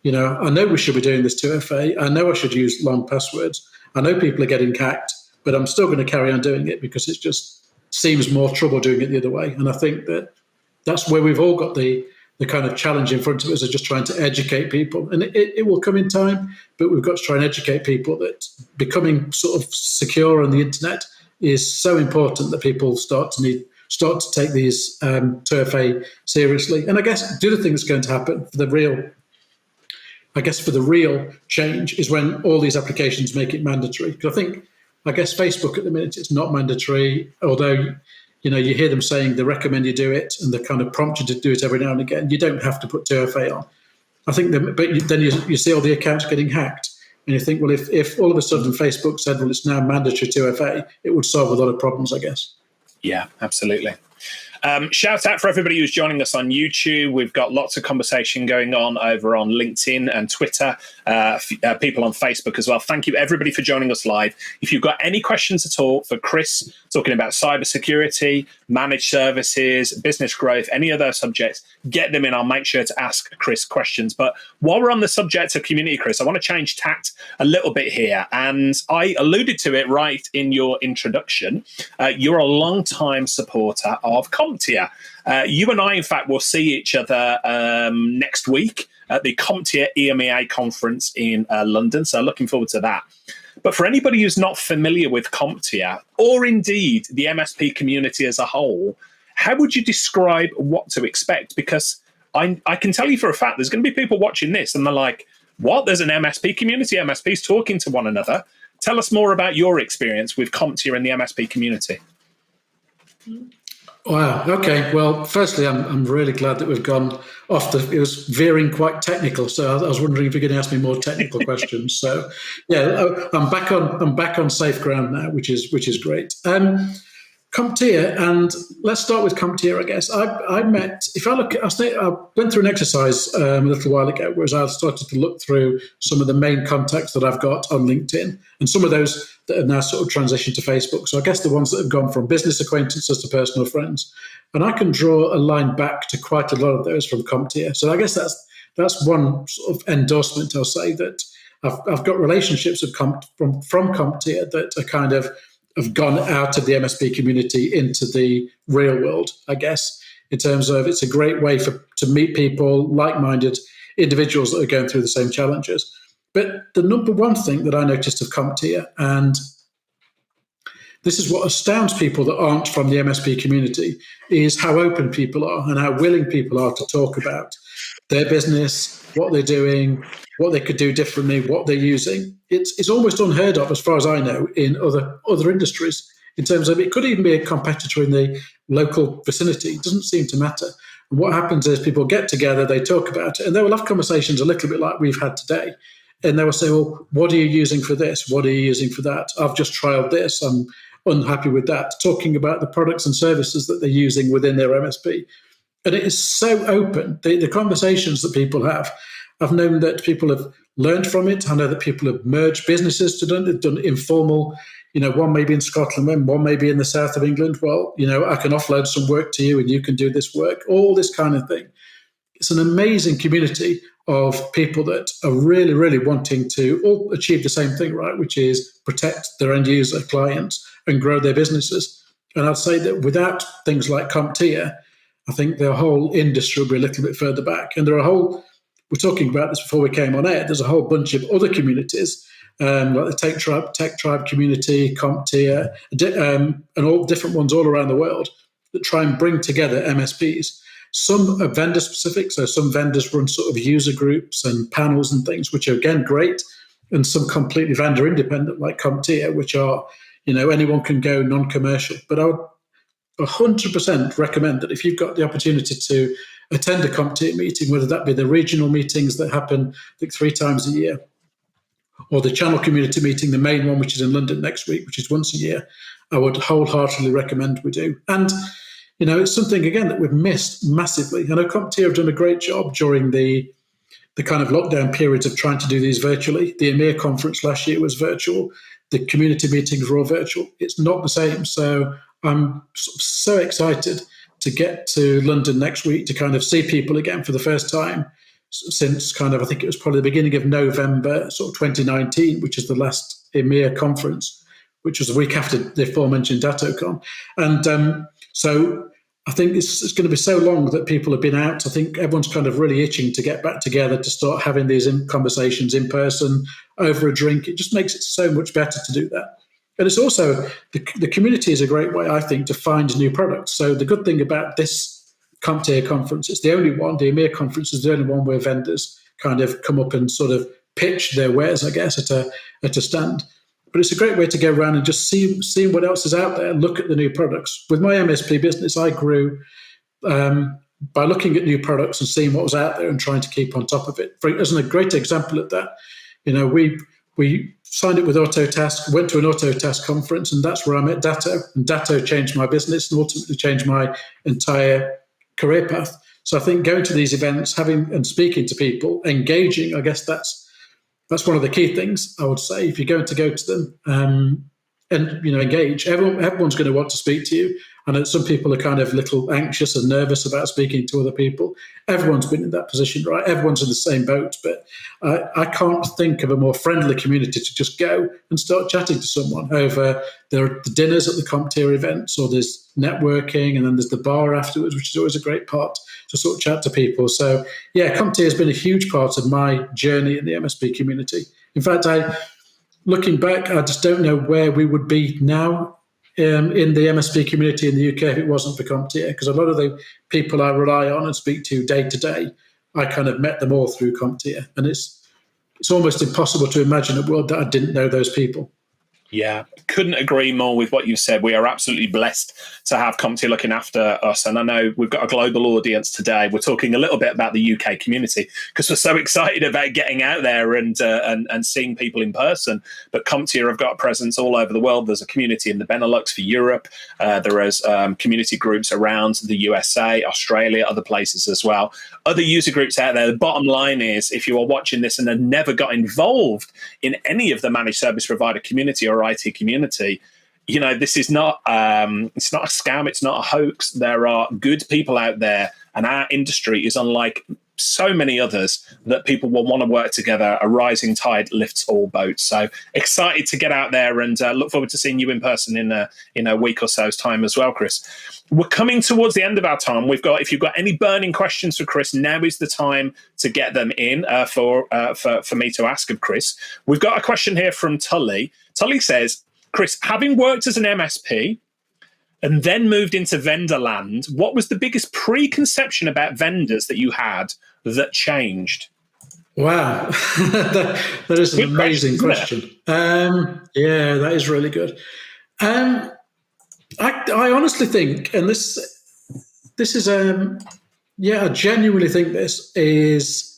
I know we should be doing this 2FA. I know I should use long passwords. I know people are getting hacked, but I'm still going to carry on doing it because it just seems more trouble doing it the other way. And I think that's where we've all got the kind of challenge in front of us, of just trying to educate people. And it will come in time, but we've got to try and educate people that becoming sort of secure on the internet is so important that people start to take these 2FA seriously. And I guess the other thing that's going to happen for the real change is when all these applications make it mandatory. Because I guess Facebook at the minute, it's not mandatory, although you hear them saying they recommend you do it and they kind of prompt you to do it every now and again. You don't have to put 2FA on. I think but then you see all the accounts getting hacked. And you think, well, if all of a sudden Facebook said, well, it's now mandatory 2FA, it would solve a lot of problems, I guess. Yeah, absolutely. Shout out for everybody who's joining us on YouTube. We've got lots of conversation going on over on LinkedIn and Twitter, people on Facebook as well. Thank you, everybody, for joining us live. If you've got any questions at all for Chris, talking about cybersecurity, managed services, business growth, any of those subjects, get them in. I'll make sure to ask Chris questions. But while we're on the subject of community, Chris, I want to change tact a little bit here. And I alluded to it right in your introduction. You're a long-time supporter of CompTIA. You and I, in fact, will see each other next week at the CompTIA EMEA conference in London. So looking forward to that. But for anybody who's not familiar with CompTIA, or indeed the MSP community as a whole, how would you describe what to expect? Because I can tell you for a fact there's going to be people watching this and they're like, what? There's an MSP community, MSPs talking to one another. Tell us more about your experience with CompTIA and the MSP community. Wow. Okay. Well, firstly, I'm really glad that we've gone off it was veering quite technical. So I was wondering if you're going to ask me more technical questions. So yeah, I'm back on safe ground now, which is great. CompTIA, and let's start with CompTIA, I guess. I went through an exercise a little while ago, whereas I started to look through some of the main contacts that I've got on LinkedIn, and some of those that have now sort of transitioned to Facebook. So I guess the ones that have gone from business acquaintances to personal friends. And I can draw a line back to quite a lot of those from CompTIA. So I guess that's one sort of endorsement, I'll say, that I've got relationships from CompTIA that are kind of have gone out of the MSP community into the real world, I guess, in terms of it's a great way to meet people, like-minded individuals that are going through the same challenges. But the number one thing that I noticed of CompTIA, and this is what astounds people that aren't from the MSP community, is how open people are and how willing people are to talk about their business, what they're doing, what they could do differently, what they're using. It's almost unheard of, as far as I know, in other industries, in terms of it could even be a competitor in the local vicinity. It doesn't seem to matter. And what happens is people get together, they talk about it, and they will have conversations a little bit like we've had today. And they will say, well, what are you using for this? What are you using for that? I've just trialed this. I'm unhappy with that. Talking about the products and services that they're using within their MSP. And it is so open. The conversations that people have, I've known that people have learned from it. I know that people have merged businesses they've done informal, one may be in Scotland, one may be in the south of England. Well, I can offload some work to you and you can do this work, all this kind of thing. It's an amazing community of people that are really, really wanting to all achieve the same thing, right? Which is protect their end user clients and grow their businesses. And I'd say that without things like CompTIA, I think the whole industry will be a little bit further back. And we're talking about this before we came on air, there's a whole bunch of other communities, like the Tech Tribe community, CompTIA, and all different ones all around the world that try and bring together MSPs. Some are vendor specific, so some vendors run sort of user groups and panels and things, which are again great, and some completely vendor independent, like CompTIA, which are, anyone can go non-commercial. But I would 100% recommend that if you've got the opportunity to attend a CompTIA meeting, whether that be the regional meetings that happen, I think 3 times a year, or the channel community meeting, the main one, which is in London next week, which is once a year, I would wholeheartedly recommend we do. And, it's something, again, that we've missed massively. I know CompTIA have done a great job during the kind of lockdown periods of trying to do these virtually. The EMEA conference last year was virtual. The community meetings were all virtual. It's not the same. So I'm so excited to get to London next week to kind of see people again for the first time since I think it was probably the beginning of November, sort of 2019, which is the last EMEA conference, which was the week after the aforementioned DatoCon. And so I think it's going to be so long that people have been out. I think everyone's kind of really itching to get back together, to start having these conversations in person over a drink. It just makes it so much better to do that. And it's also, the community is a great way, I think, to find new products. So the good thing about this CompTIA conference, it's the only one, the EMEA conference is the only one where vendors kind of come up and sort of pitch their wares, I guess, at a stand. But it's a great way to go around and just see what else is out there, look at the new products. With my MSP business, I grew by looking at new products and seeing what was out there and trying to keep on top of it. As a great example of that, we signed up with Autotask, went to an Autotask conference, and that's where I met Datto. And Datto changed my business and ultimately changed my entire career path. So I think going to these events, having and speaking to people, engaging, I guess that's one of the key things I would say. If you're going to go to them and engage, everyone's going to want to speak to you. I know some people are kind of a little anxious and nervous about speaking to other people. Everyone's been in that position, right? Everyone's in the same boat. But I can't think of a more friendly community to just go and start chatting to someone over the dinners at the CompTIA events, or there's networking, and then there's the bar afterwards, which is always a great part to sort of chat to people. So, yeah, CompTIA has been a huge part of my journey in the MSP community. In fact, looking back, I just don't know where we would be now in the MSP community in the UK if it wasn't for CompTIA, because a lot of the people I rely on and speak to day to day, I kind of met them all through CompTIA, and it's almost impossible to imagine a world that I didn't know those people. Yeah, couldn't agree more with what you said. We are absolutely blessed to have CompTIA looking after us. And I know we've got a global audience today. We're talking a little bit about the UK community because we're so excited about getting out there and seeing people in person. But CompTIA have got a presence all over the world. There's a community in the Benelux for Europe. There is community groups around the USA, Australia, other places as well. Other user groups out there. The bottom line is, if you are watching this and have never got involved in any of the managed service provider community or IT community, this is not it's not a scam, it's not a hoax. There are good people out there, and our industry is unlike so many others that people will want to work together. A rising tide lifts all boats. So excited to get out there, and look forward to seeing you in person in a week or so's time as well, Chris. We're coming towards the end of our time. If you've got any burning questions for Chris, now is the time to get them in for me to ask of Chris. We've got a question here from Tully. Tully says, Chris, having worked as an MSP and then moved into vendor land, what was the biggest preconception about vendors that you had that changed? Wow, that is an amazing question. Yeah, that is really good. I honestly think, and this is I genuinely think this is.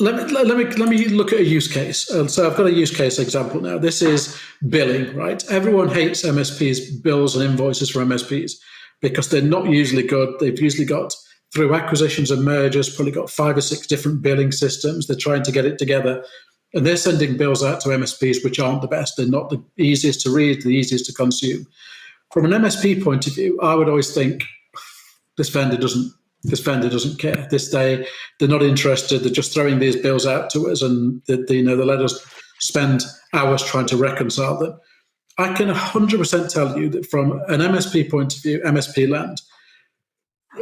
Let me look at a use case. So I've got a use case example now. This is billing, right? Everyone hates MSPs, bills and invoices for MSPs because they're not usually good. They've usually got, through acquisitions and mergers, probably got 5 or 6 different billing systems. They're trying to get it together, and they're sending bills out to MSPs which aren't the best. They're not the easiest to read, the easiest to consume. From an MSP point of view, I would always think this vendor doesn't care. They're not interested. They're just throwing these bills out to us, and they let us spend hours trying to reconcile them. I can 100% tell you that from an MSP point of view, MSP land,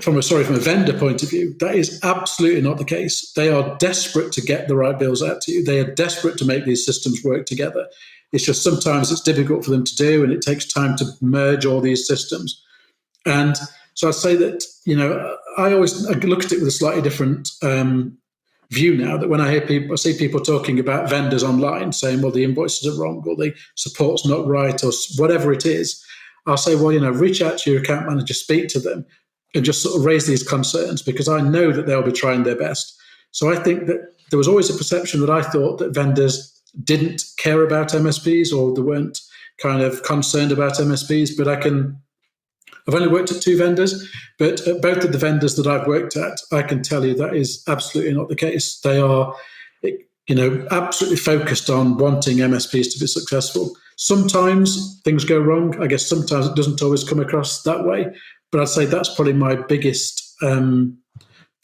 from a vendor point of view, that is absolutely not the case. They are desperate to get the right bills out to you. They are desperate to make these systems work together. It's just sometimes it's difficult for them to do, and it takes time to merge all these systems. And so I'd say that, I look at it with a slightly different view now, that when I see people talking about vendors online saying, well, the invoices are wrong, or the support's not right, or whatever it is, I'll say, well, reach out to your account manager, speak to them, and just sort of raise these concerns, because I know that they'll be trying their best. So I think that there was always a perception that I thought that vendors didn't care about MSPs, or they weren't kind of concerned about MSPs, but I've only worked at 2 vendors, but at both of the vendors that I've worked at, I can tell you that is absolutely not the case. They are, absolutely focused on wanting MSPs to be successful. Sometimes things go wrong. I guess sometimes it doesn't always come across that way, but I'd say that's probably my biggest thing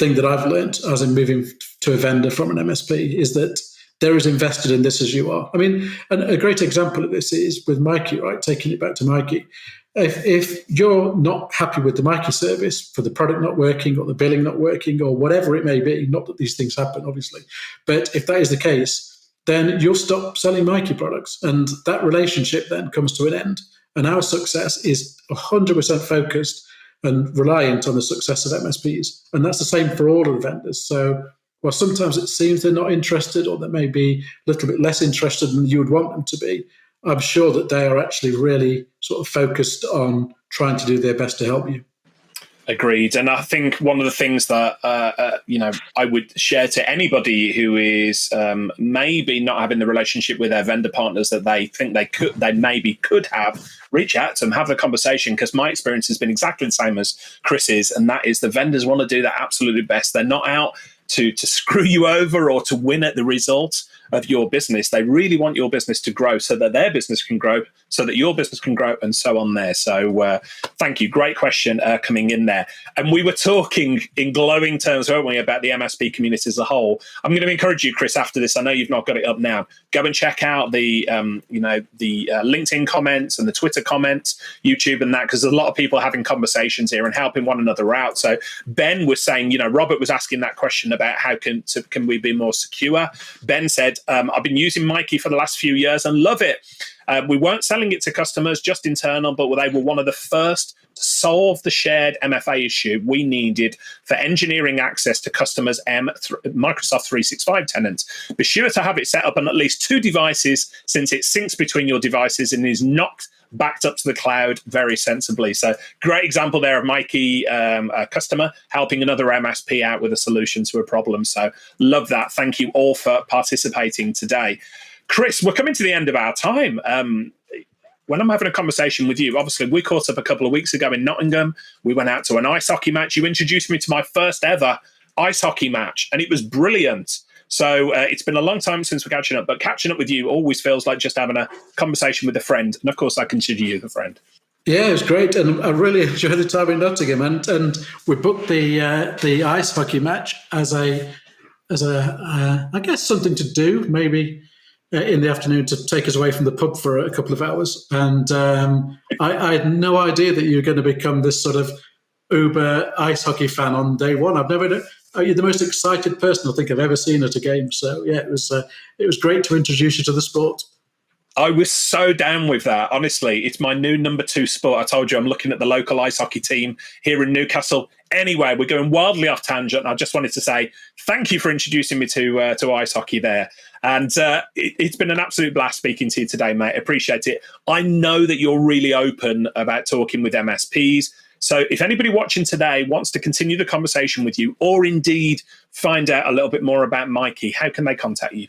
that I've learned as I'm moving to a vendor from an MSP, is that they're as invested in this as you are. I mean, a great example of this is with MYKI, right? Taking it back to MYKI. If you're not happy with the MYKI service, for the product not working or the billing not working or whatever it may be, not that these things happen, obviously, but if that is the case, then you'll stop selling MYKI products. And that relationship then comes to an end. And our success is 100% focused and reliant on the success of MSPs. And that's the same for all of the vendors. So while sometimes it seems they're not interested, or they may be a little bit less interested than you would want them to be, I'm sure that they are actually really sort of focused on trying to do their best to help you. Agreed. And I think one of the things that, I would share to anybody who is maybe not having the relationship with their vendor partners that they think they maybe could have, reach out to them, have the conversation, because my experience has been exactly the same as Chris's, and that is the vendors want to do their absolute best. They're not out to screw you over or to win at the result of your business. They really want your business to grow so that their business can grow, so that your business can grow, and so on there. So thank you. Great question coming in there. And we were talking in glowing terms, weren't we, about the MSP community as a whole. I'm going to encourage you, Chris, after this, I know you've not got it up now, go and check out the LinkedIn comments and the Twitter comments, YouTube and that, because there's a lot of people having conversations here and helping one another out. So Ben was saying, Robert was asking that question about how can we be more secure. Ben said, I've been using MYKI for the last few years and love it. We weren't selling it to customers, just internal, but they were one of the first to solve the shared MFA issue we needed for engineering access to customers' Microsoft 365 tenants. Be sure to have it set up on at least 2 devices, since it syncs between your devices and is not backed up to the cloud very sensibly. So great example there of MYKI, a customer helping another MSP out with a solution to a problem. So love that. Thank you all for participating today. Chris, we're coming to the end of our time. When I'm having a conversation with you, obviously we caught up a couple of weeks ago in Nottingham. We went out to an ice hockey match. You introduced me to my first ever ice hockey match, and it was brilliant. So it's been a long time since we're catching up, but catching up with you always feels like just having a conversation with a friend. And of course, I consider you a friend. Yeah, it was great, and I really enjoyed the time in Nottingham. And we booked the ice hockey match as a I guess something to do, maybe in the afternoon, to take us away from the pub for a couple of hours. And I had no idea that you were going to become this sort of uber ice hockey fan on day one. You're the most excited person I think I've ever seen at a game. So yeah, it was great to introduce you to the sport. I was so down with that. Honestly, it's my new number 2 sport. I told you I'm looking at the local ice hockey team here in Newcastle. Anyway, we're going wildly off tangent. I just wanted to say thank you for introducing me to ice hockey there. And it's been an absolute blast speaking to you today, mate. Appreciate it. I know that you're really open about talking with MSPs. So if anybody watching today wants to continue the conversation with you, or indeed find out a little bit more about MYKI, how can they contact you?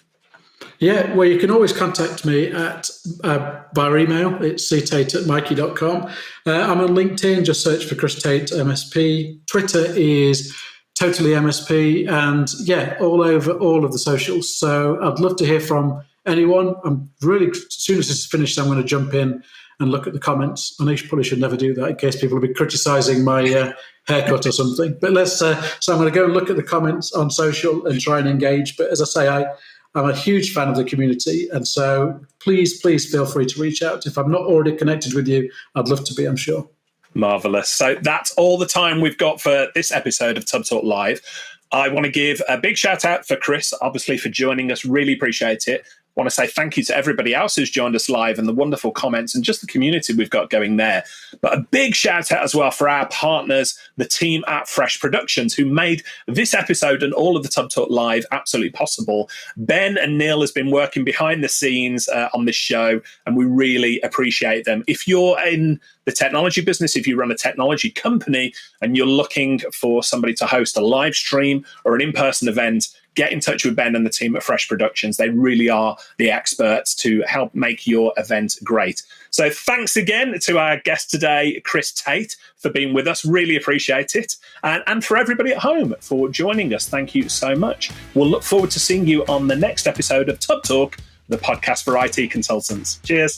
Yeah, well, you can always contact me via email. It's ctate@myki.com. I'm on LinkedIn. Just search for Chris Tate MSP. Twitter is totally MSP, and yeah, all over all of the socials. So I'd love to hear from anyone. I'm really, as soon as this is finished, I'm going to jump in and look at the comments. I know you probably should never do that in case people will be criticising my haircut or something. But so I'm going to go and look at the comments on social and try and engage. But as I say, I'm a huge fan of the community. And so please feel free to reach out. If I'm not already connected with you, I'd love to be, I'm sure. Marvellous. So that's all the time we've got for this episode of Tub Talk Live. I want to give a big shout out for Chris, obviously, for joining us. Really appreciate it. I want to say thank you to everybody else who's joined us live and the wonderful comments and just the community we've got going there. But a big shout out as well for our partners, the team at Fresh Productions, who made this episode and all of the Tub Talk Live absolutely possible. Ben and Neil has been working behind the scenes on this show, and we really appreciate them. If you're in the technology business, if you run a technology company and you're looking for somebody to host a live stream or an in-person event, get in touch with Ben and the team at Fresh Productions. They really are the experts to help make your event great. So thanks again to our guest today, Chris Tate, for being with us. Really appreciate it. And for everybody at home for joining us, thank you so much. We'll look forward to seeing you on the next episode of Tub Talk, the podcast for IT consultants. Cheers.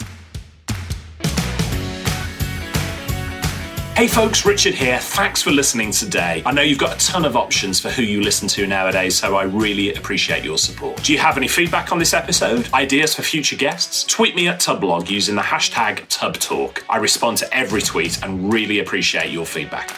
Hey folks, Richard here. Thanks for listening today. I know you've got a ton of options for who you listen to nowadays, so I really appreciate your support. Do you have any feedback on this episode? Ideas for future guests? Tweet me at Tublog using the hashtag TubTalk. I respond to every tweet and really appreciate your feedback.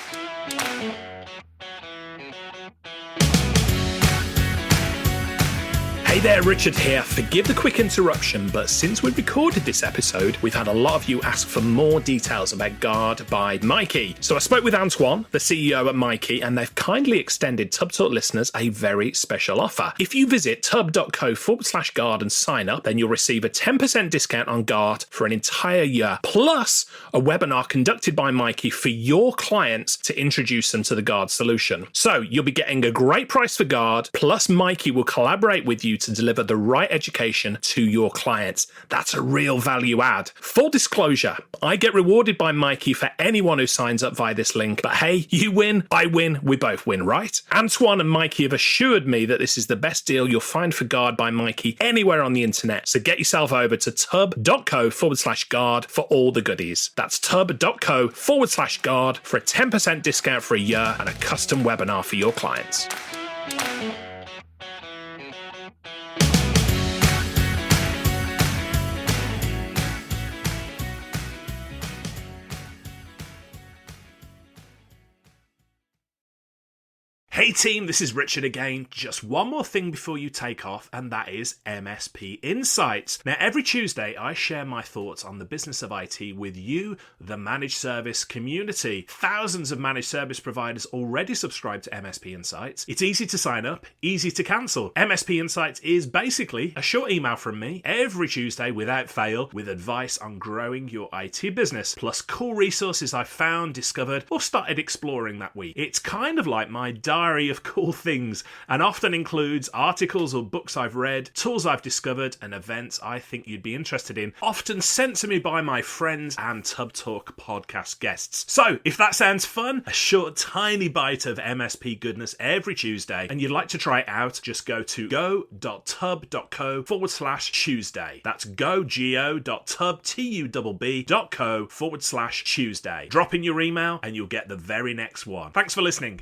Hey there, Richard here. Forgive the quick interruption, but since we recorded this episode, we've had a lot of you ask for more details about Guard by MYKI. So I spoke with Antoine, the CEO at MYKI, and they've kindly extended Tub Talk listeners a very special offer. If you visit tub.co/Guard and sign up, then you'll receive a 10% discount on Guard for an entire year, plus a webinar conducted by MYKI for your clients to introduce them to the Guard solution. So you'll be getting a great price for Guard, plus MYKI will collaborate with you to deliver the right education to your clients. That's a real value add. Full disclosure, I get rewarded by MYKI for anyone who signs up via this link, but hey, you win, I win, we both win, right? Antoine and MYKI have assured me that this is the best deal you'll find for Guard by MYKI anywhere on the internet, so get yourself over to tub.co/Guard for all the goodies. That's tub.co/Guard for a 10% discount for a year and a custom webinar for your clients. Hey team, this is Richard again. Just one more thing before you take off, and that is MSP Insights. Now, every Tuesday, I share my thoughts on the business of IT with you, the managed service community. Thousands of managed service providers already subscribe to MSP Insights. It's easy to sign up, easy to cancel. MSP Insights is basically a short email from me every Tuesday without fail with advice on growing your IT business, plus cool resources I've found, discovered, or started exploring that week. It's kind of like my diary of cool things and often includes articles or books I've read, tools I've discovered, and events I think you'd be interested in, often sent to me by my friends and Tub Talk podcast guests. So if that sounds fun, a short tiny bite of MSP goodness every Tuesday, and you'd like to try it out, just go to go.tub.co/Tuesday. That's go.tub.co/Tuesday. Drop in your email and you'll get the very next one. Thanks for listening.